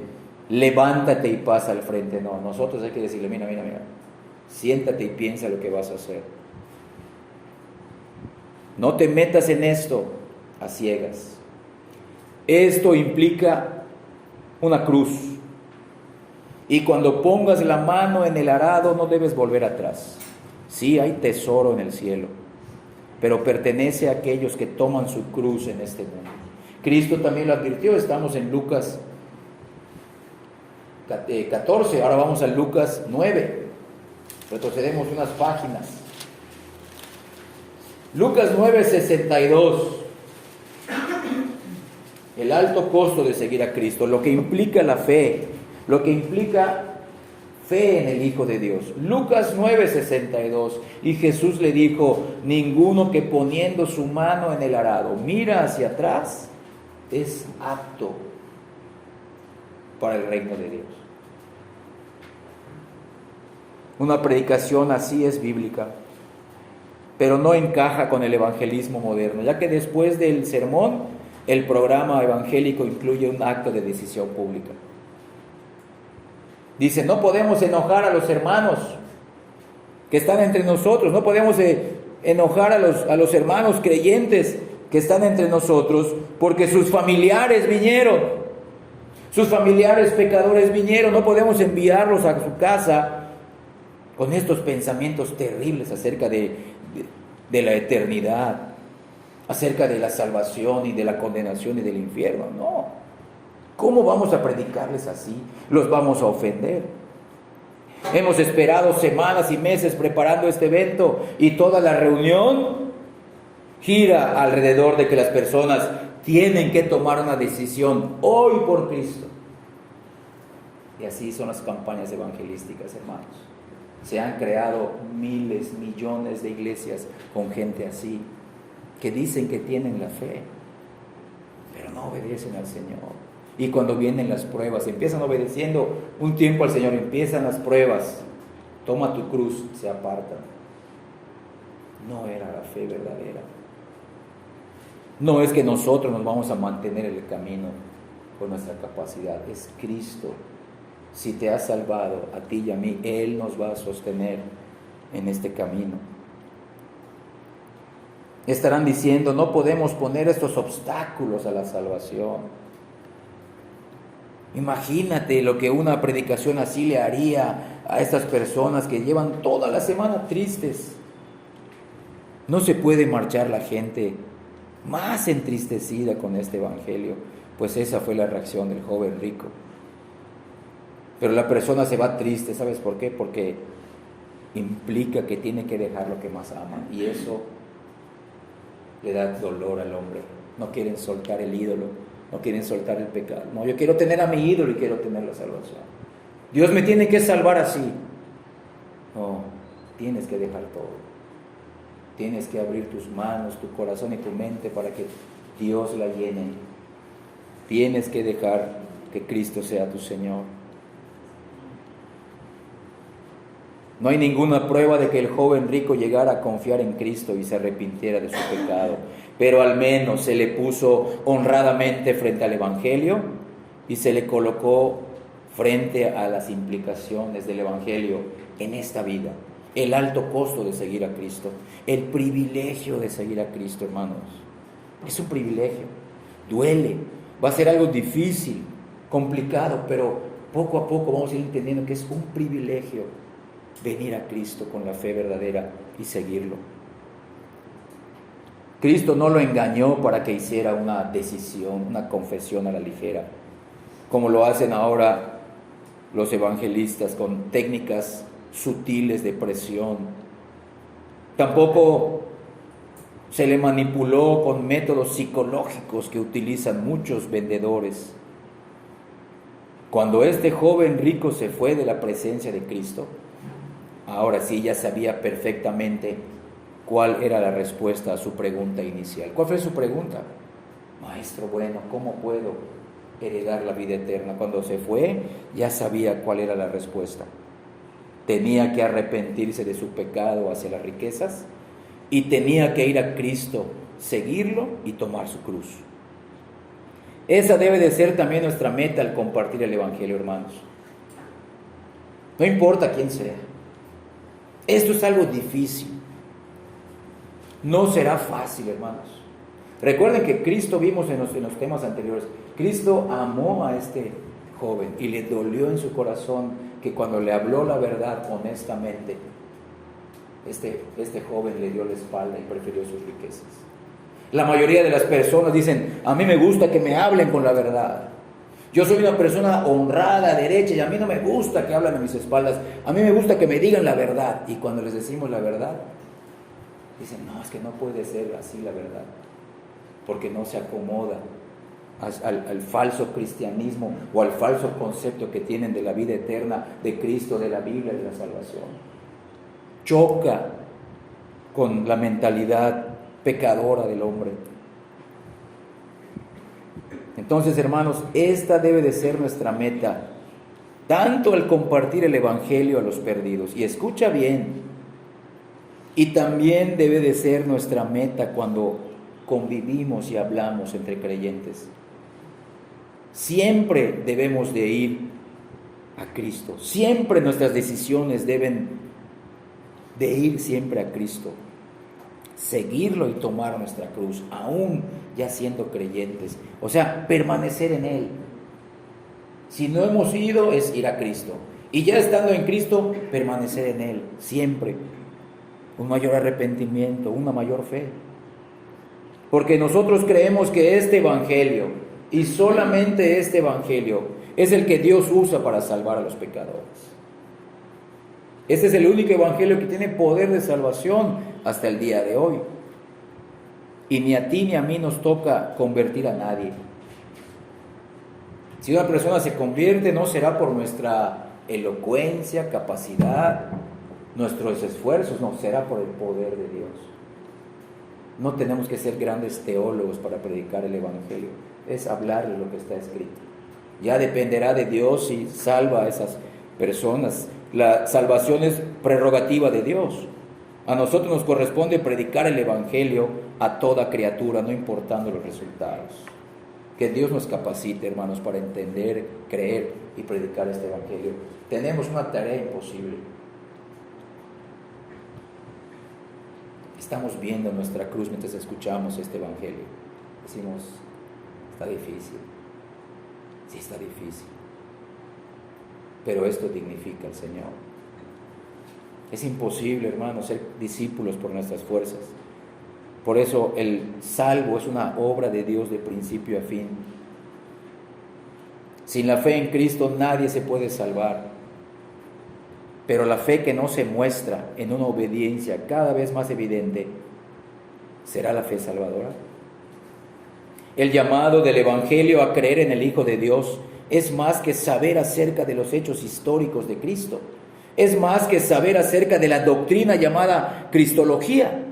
levántate y pasa al frente. No, nosotros hay que decirle, mira, siéntate y piensa lo que vas a hacer. No te metas en esto a ciegas. Esto implica una cruz. Y cuando pongas la mano en el arado, no debes volver atrás. Sí, hay tesoro en el cielo, pero pertenece a aquellos que toman su cruz en este mundo. Cristo también lo advirtió. Estamos en Lucas 14, ahora vamos a Lucas 9. Retrocedemos unas páginas. Lucas 9:62. El alto costo de seguir a Cristo, lo que implica la fe, lo que implica fe en el Hijo de Dios. Lucas 9:62. Y Jesús le dijo, ninguno que poniendo su mano en el arado mira hacia atrás es apto para el reino de Dios. Una predicación así es bíblica, pero no encaja con el evangelismo moderno, ya que después del sermón, el programa evangélico incluye un acto de decisión pública. Dice, no podemos enojar a los hermanos que están entre nosotros, no podemos enojar a los hermanos creyentes que están entre nosotros, porque sus familiares vinieron, sus familiares pecadores vinieron, no podemos enviarlos a su casa con estos pensamientos terribles acerca de la eternidad, acerca de la salvación y de la condenación y del infierno. No. ¿Cómo vamos a predicarles así? Los vamos a ofender. Hemos esperado semanas y meses preparando este evento y toda la reunión gira alrededor de que las personas tienen que tomar una decisión hoy por Cristo. Y así son las campañas evangelísticas, hermanos. Se han creado miles, millones de iglesias con gente así, que dicen que tienen la fe, pero no obedecen al Señor. Y cuando vienen las pruebas, empiezan obedeciendo un tiempo al Señor, empiezan las pruebas, toma tu cruz, se apartan. No era la fe verdadera. No es que nosotros nos vamos a mantener en el camino con nuestra capacidad, es Cristo. Si te ha salvado a ti y a mí, Él nos va a sostener en este camino. Estarán diciendo, no podemos poner estos obstáculos a la salvación. Imagínate lo que una predicación así le haría a estas personas que llevan toda la semana tristes. No se puede marchar la gente más entristecida con este evangelio, pues esa fue la reacción del joven rico. Pero la persona se va triste, ¿sabes por qué? Porque implica que tiene que dejar lo que más ama, y eso le da dolor al hombre. No quieren soltar el ídolo, no quieren soltar el pecado. No, yo quiero tener a mi ídolo y quiero tener la salvación. Dios me tiene que salvar así. No, tienes que dejar todo. Tienes que abrir tus manos, tu corazón y tu mente para que Dios la llene. Tienes que dejar que Cristo sea tu Señor. No hay ninguna prueba de que el joven rico llegara a confiar en Cristo y se arrepintiera de su pecado, pero al menos se le puso honradamente frente al Evangelio y se le colocó frente a las implicaciones del Evangelio en esta vida. El alto costo de seguir a Cristo, el privilegio de seguir a Cristo, hermanos. Es un privilegio, duele, va a ser algo difícil, complicado, pero poco a poco vamos a ir entendiendo que es un privilegio venir a Cristo con la fe verdadera y seguirlo. Cristo no lo engañó para que hiciera una decisión, una confesión a la ligera, como lo hacen ahora los evangelistas con técnicas sutiles de presión. Tampoco se le manipuló con métodos psicológicos que utilizan muchos vendedores. Cuando este joven rico se fue de la presencia de Cristo, ahora sí ya sabía perfectamente cuál era la respuesta a su pregunta inicial. ¿Cuál fue su pregunta? Maestro bueno, ¿cómo puedo heredar la vida eterna? Cuando se fue ya sabía cuál era la respuesta. Tenía que arrepentirse de su pecado hacia las riquezas y tenía que ir a Cristo, seguirlo y tomar su cruz. Esa debe de ser también nuestra meta al compartir el Evangelio, hermanos. No importa quién sea. Esto es algo difícil. No será fácil, hermanos. Recuerden que Cristo, vimos en los temas anteriores, Cristo amó a este joven y le dolió en su corazón que cuando le habló la verdad honestamente, este joven le dio la espalda y prefirió sus riquezas. La mayoría de las personas dicen, a mí me gusta que me hablen con la verdad. Yo soy una persona honrada, derecha, y a mí no me gusta que hablen a mis espaldas. A mí me gusta que me digan la verdad. Y cuando les decimos la verdad, dicen, no, es que no puede ser así la verdad, porque no se acomoda al falso cristianismo o al falso concepto que tienen de la vida eterna, de Cristo, de la Biblia, de la salvación. Choca con la mentalidad pecadora del hombre. Entonces, hermanos, esta debe de ser nuestra meta, tanto al compartir el Evangelio a los perdidos, y escucha bien, y también debe de ser nuestra meta cuando convivimos y hablamos entre creyentes. Siempre debemos de ir a Cristo, siempre nuestras decisiones deben de ir siempre a Cristo, seguirlo y tomar nuestra cruz, aún ya siendo creyentes, o sea, permanecer en Él. Si no hemos ido, es ir a Cristo, y ya estando en Cristo, permanecer en Él, siempre, un mayor arrepentimiento, una mayor fe, porque nosotros creemos que este Evangelio, y solamente este Evangelio, es el que Dios usa para salvar a los pecadores. Este es el único Evangelio que tiene poder de salvación hasta el día de hoy. Y ni a ti ni a mí nos toca convertir a nadie. Si una persona se convierte, no será por nuestra elocuencia, capacidad, nuestros esfuerzos, no, será por el poder de Dios. No tenemos que ser grandes teólogos para predicar el Evangelio, es hablarle lo que está escrito. Ya dependerá de Dios si salva a esas personas. La salvación es prerrogativa de Dios. A nosotros nos corresponde predicar el Evangelio a toda criatura, no importando los resultados. Que Dios nos capacite, hermanos, para entender, creer y predicar este Evangelio. Tenemos una tarea imposible. Estamos viendo nuestra cruz mientras escuchamos este Evangelio. Decimos, está difícil. Sí, está difícil. Pero esto dignifica al Señor. Es imposible, hermanos, ser discípulos por nuestras fuerzas. Por eso el salvo es una obra de Dios de principio a fin. Sin la fe en Cristo nadie se puede salvar. Pero la fe que no se muestra en una obediencia cada vez más evidente, ¿será la fe salvadora? El llamado del Evangelio a creer en el Hijo de Dios es más que saber acerca de los hechos históricos de Cristo. Es más que saber acerca de la doctrina llamada Cristología.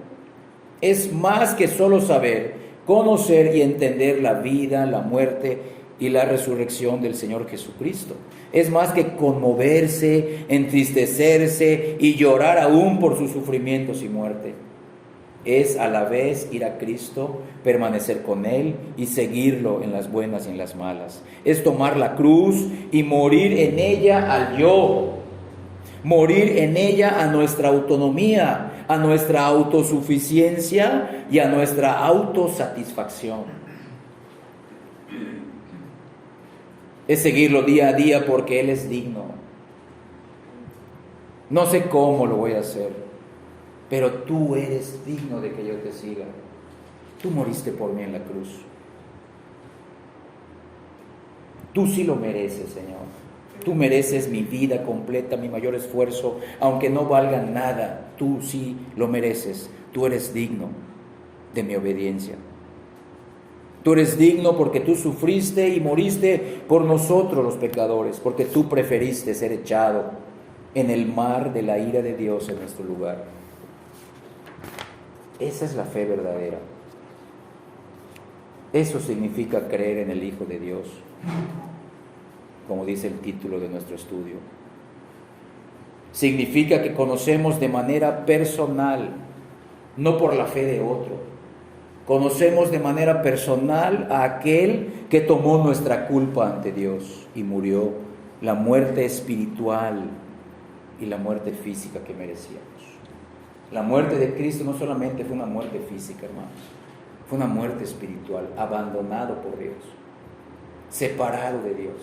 Es más que solo saber, conocer y entender la vida, la muerte y la resurrección del Señor Jesucristo. Es más que conmoverse, entristecerse y llorar aún por sus sufrimientos y muerte. Es a la vez ir a Cristo, permanecer con Él y seguirlo en las buenas y en las malas. Es tomar la cruz y morir en ella al yo. Morir en ella a nuestra autonomía, a nuestra autosuficiencia y a nuestra autosatisfacción. Es seguirlo día a día porque Él es digno. No sé cómo lo voy a hacer, pero tú eres digno de que yo te siga. Tú moriste por mí en la cruz. Tú sí lo mereces, Señor. Tú mereces mi vida completa, mi mayor esfuerzo, aunque no valga nada. Tú sí lo mereces. Tú eres digno de mi obediencia. Tú eres digno porque tú sufriste y moriste por nosotros los pecadores, porque tú preferiste ser echado en el mar de la ira de Dios en nuestro lugar. Esa es la fe verdadera. Eso significa creer en el Hijo de Dios, como dice el título de nuestro estudio. Significa que conocemos de manera personal, no por la fe de otro. Conocemos de manera personal a aquel que tomó nuestra culpa ante Dios y murió la muerte espiritual y la muerte física que merecíamos. La muerte de Cristo no solamente fue una muerte física, hermanos, fue una muerte espiritual, abandonado por Dios, separado de Dios.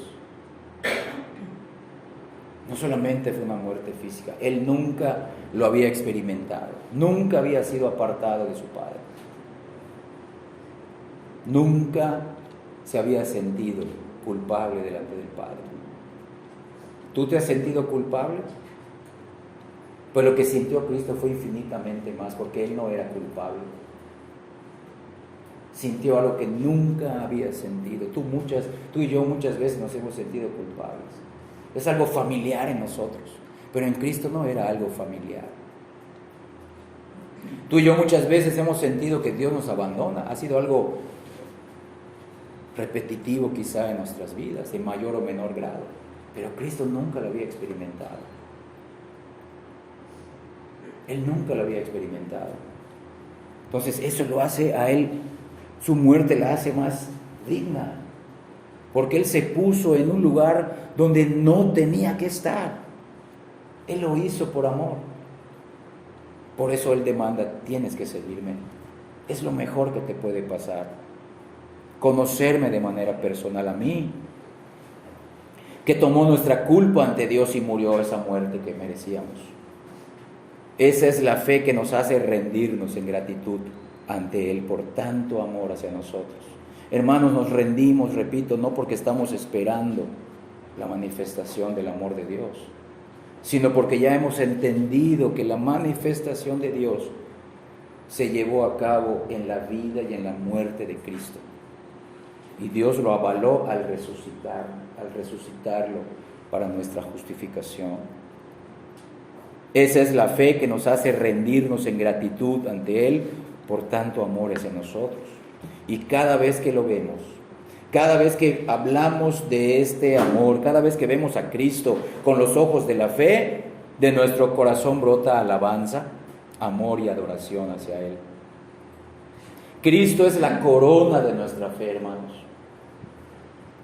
No solamente fue una muerte física, Él nunca lo había experimentado, nunca había sido apartado de su Padre, nunca se había sentido culpable delante del Padre. ¿Tú te has sentido culpable? Pues lo que sintió Cristo fue infinitamente más, porque Él no era culpable. Sintió algo que nunca había sentido. Tú y yo muchas veces nos hemos sentido culpables. Es algo familiar en nosotros, pero en Cristo no era algo familiar. Tú y yo muchas veces hemos sentido que Dios nos abandona. Ha sido algo repetitivo quizá en nuestras vidas, de mayor o menor grado, pero Cristo nunca lo había experimentado. Él nunca lo había experimentado. Entonces eso lo hace a Él, su muerte la hace más digna, porque Él se puso en un lugar donde no tenía que estar. Él lo hizo por amor. Por eso Él demanda, tienes que seguirme. Es lo mejor que te puede pasar. Conocerme de manera personal a mí, que tomó nuestra culpa ante Dios y murió esa muerte que merecíamos. Esa es la fe que nos hace rendirnos en gratitud ante Él por tanto amor hacia nosotros. Hermanos, nos rendimos, repito, no porque estamos esperando la manifestación del amor de Dios, sino porque ya hemos entendido que la manifestación de Dios se llevó a cabo en la vida y en la muerte de Cristo. Y Dios lo avaló al resucitarlo para nuestra justificación. Esa es la fe que nos hace rendirnos en gratitud ante Él por tanto amor hacia nosotros. Y cada vez que lo vemos, Cada vez que hablamos de este amor, cada vez que vemos a Cristo con los ojos de la fe, de nuestro corazón brota alabanza, amor y adoración hacia Él. Cristo es la corona de nuestra fe, hermanos.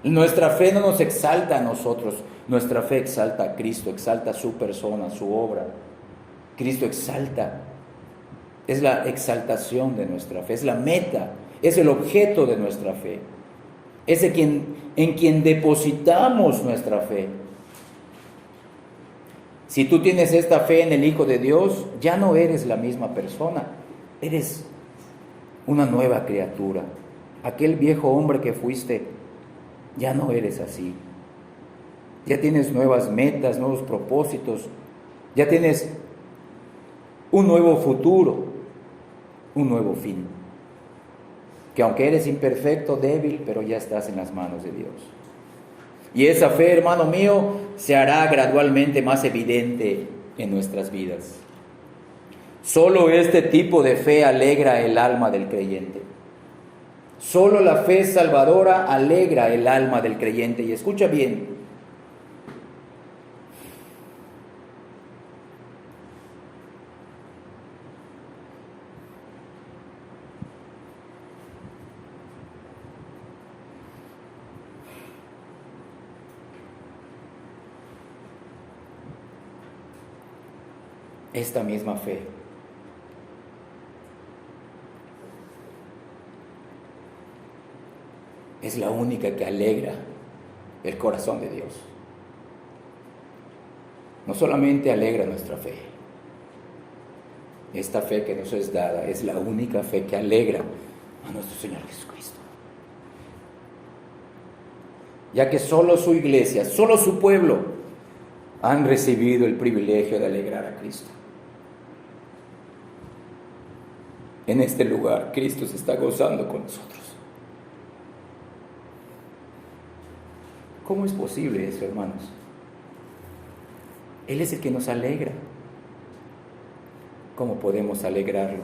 Nuestra fe no nos exalta a nosotros, nuestra fe exalta a Cristo, exalta su persona, su obra. Cristo exalta, es la exaltación de nuestra fe, es la meta, es el objeto de nuestra fe. Es en quien depositamos nuestra fe. Si tú tienes esta fe en el Hijo de Dios, ya no eres la misma persona, eres una nueva criatura. Aquel viejo hombre que fuiste, ya no eres así. Ya tienes nuevas metas, nuevos propósitos, ya tienes un nuevo futuro, un nuevo fin. Que aunque eres imperfecto, débil, pero ya estás en las manos de Dios. Y esa fe, hermano mío, se hará gradualmente más evidente en nuestras vidas. Solo este tipo de fe alegra el alma del creyente. Solo la fe salvadora alegra el alma del creyente. Y escucha bien. Esta misma fe es la única que alegra el corazón de Dios. No solamente alegra nuestra fe, esta fe que nos es dada es la única fe que alegra a nuestro Señor Jesucristo. Ya que solo su iglesia, solo su pueblo han recibido el privilegio de alegrar a Cristo. En este lugar, Cristo se está gozando con nosotros. ¿Cómo es posible eso, hermanos? Él es el que nos alegra. ¿Cómo podemos alegrarlo?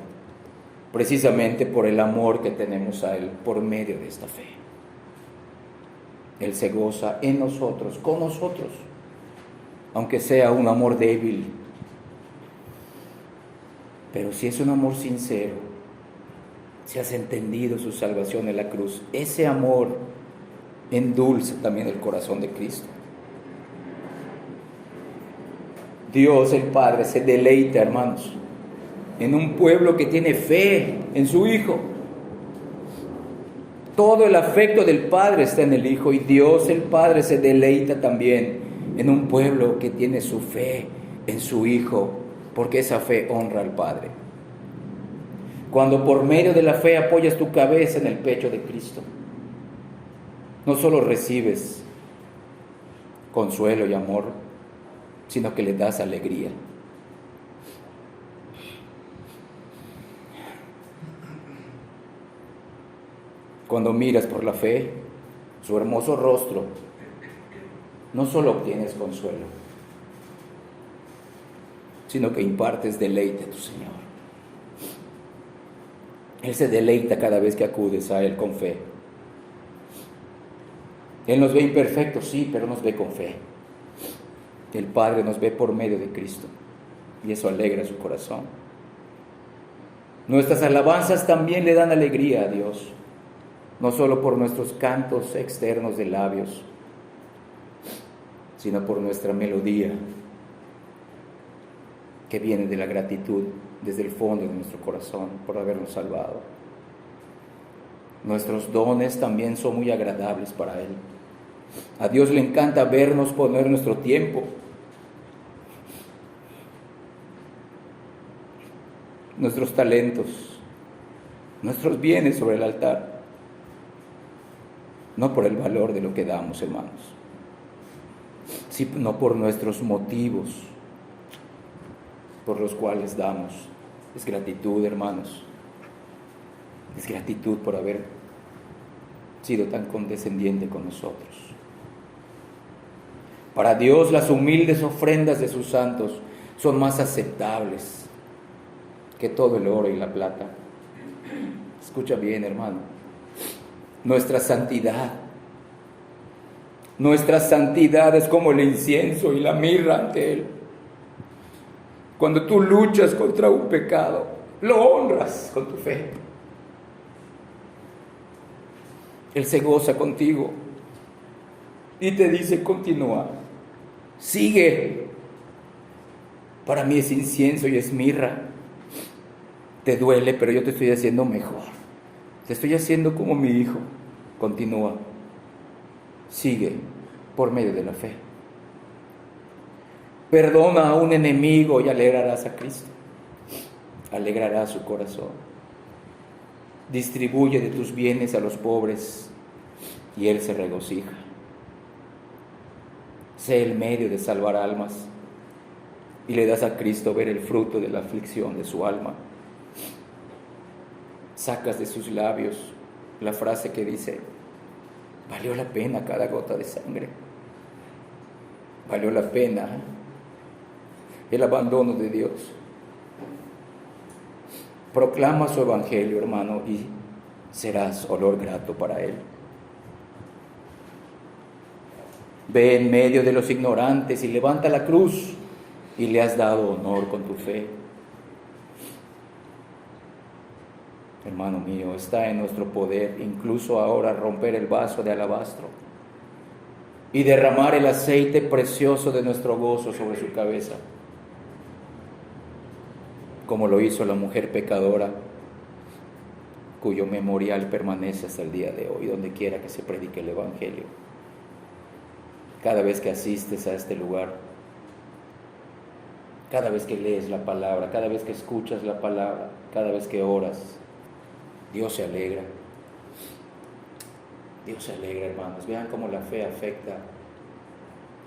Precisamente por el amor que tenemos a Él por medio de esta fe. Él se goza en nosotros, con nosotros, aunque sea un amor débil. Pero si es un amor sincero, si has entendido su salvación en la cruz, ese amor endulza también el corazón de Cristo. Dios el Padre se deleita, hermanos, en un pueblo que tiene fe en su Hijo. Todo el afecto del Padre está en el Hijo, y Dios el Padre se deleita también en un pueblo que tiene su fe en su Hijo, porque esa fe honra al Padre. Cuando por medio de la fe apoyas tu cabeza en el pecho de Cristo, no solo recibes consuelo y amor, sino que le das alegría. Cuando miras por la fe su hermoso rostro, no solo obtienes consuelo, sino que impartes deleite a tu Señor. Él se deleita cada vez que acudes a Él con fe. Él nos ve imperfectos, sí, pero nos ve con fe. El Padre nos ve por medio de Cristo, y eso alegra su corazón. Nuestras alabanzas también le dan alegría a Dios, no solo por nuestros cantos externos de labios, sino por nuestra melodía, que viene de la gratitud desde el fondo de nuestro corazón por habernos salvado. Nuestros dones también son muy agradables para Él. A Dios le encanta vernos poner nuestro tiempo, nuestros talentos, nuestros bienes sobre el altar, no por el valor de lo que damos, hermanos, sino por nuestros motivos por los cuales damos. Es gratitud, hermanos, es gratitud por haber sido tan condescendiente con nosotros. Para Dios las humildes ofrendas de sus santos son más aceptables que todo el oro y la plata. Escucha bien, hermano, nuestra santidad Nuestra santidad es como el incienso y la mirra ante Él. Cuando tú luchas contra un pecado, lo honras con tu fe. Él se goza contigo y te dice: continúa, sigue. Para mí es incienso y es mirra. Te duele, pero yo te estoy haciendo mejor. Te estoy haciendo como mi hijo. Continúa, sigue por medio de la fe. Perdona a un enemigo y alegrarás a Cristo. Alegrarás su corazón. Distribuye de tus bienes a los pobres y Él se regocija. Sé el medio de salvar almas y le das a Cristo ver el fruto de la aflicción de su alma. Sacas de sus labios la frase que dice: valió la pena cada gota de sangre. Valió la pena el abandono de Dios. Proclama su evangelio, hermano, y serás olor grato para Él. Ve en medio de los ignorantes y levanta la cruz, y le has dado honor con tu fe. Hermano mío, está en nuestro poder, incluso ahora, romper el vaso de alabastro y derramar el aceite precioso de nuestro gozo sobre su cabeza, como lo hizo la mujer pecadora, cuyo memorial permanece hasta el día de hoy, donde quiera que se predique el evangelio. Cada vez que asistes a este lugar, cada vez que lees la palabra, cada vez que escuchas la palabra, cada vez que oras, Dios se alegra. Dios se alegra, hermanos. Vean cómo la fe afecta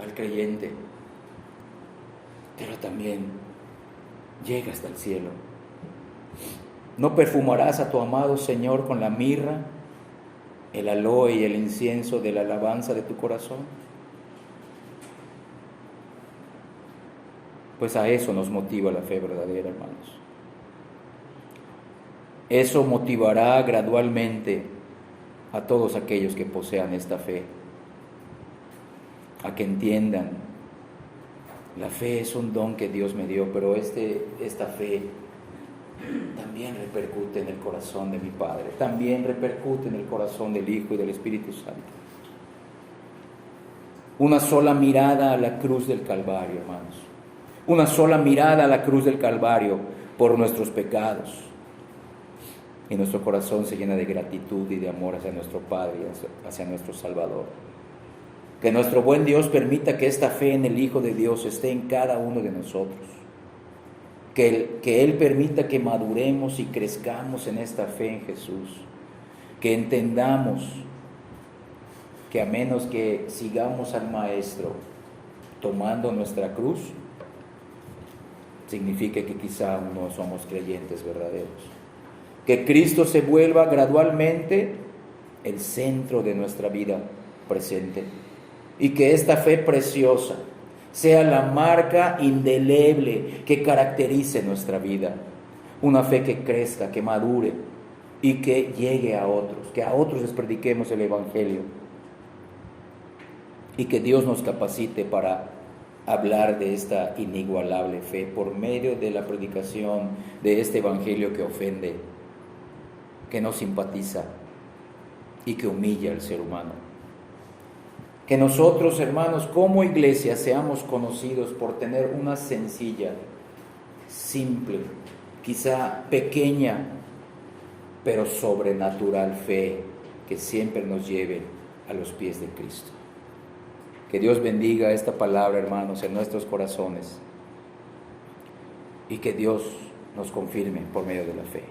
al creyente, pero también llega hasta el cielo. ¿No perfumarás a tu amado Señor con la mirra, el aloe y el incienso de la alabanza de tu corazón? Pues a eso nos motiva la fe verdadera, hermanos. Eso motivará gradualmente a todos aquellos que posean esta fe, a que entiendan: la fe es un don que Dios me dio, pero esta fe también repercute en el corazón de mi Padre, también repercute en el corazón del Hijo y del Espíritu Santo. Una sola mirada a la cruz del Calvario, hermanos. Una sola mirada a la cruz del Calvario por nuestros pecados. Y nuestro corazón se llena de gratitud y de amor hacia nuestro Padre y hacia nuestro Salvador. Que nuestro buen Dios permita que esta fe en el Hijo de Dios esté en cada uno de nosotros. Que Él permita que maduremos y crezcamos en esta fe en Jesús. Que entendamos que a menos que sigamos al Maestro tomando nuestra cruz, significa que quizá no somos creyentes verdaderos. Que Cristo se vuelva gradualmente el centro de nuestra vida presente y que esta fe preciosa sea la marca indeleble que caracterice nuestra vida. Una fe que crezca, que madure y que llegue a otros, que a otros les prediquemos el Evangelio y que Dios nos capacite para hablar de esta inigualable fe por medio de la predicación de este Evangelio que ofende, que no simpatiza y que humilla al ser humano. Que nosotros, hermanos, como iglesia, seamos conocidos por tener una sencilla, simple, quizá pequeña, pero sobrenatural fe que siempre nos lleve a los pies de Cristo. Que Dios bendiga esta palabra, hermanos, en nuestros corazones y que Dios nos confirme por medio de la fe.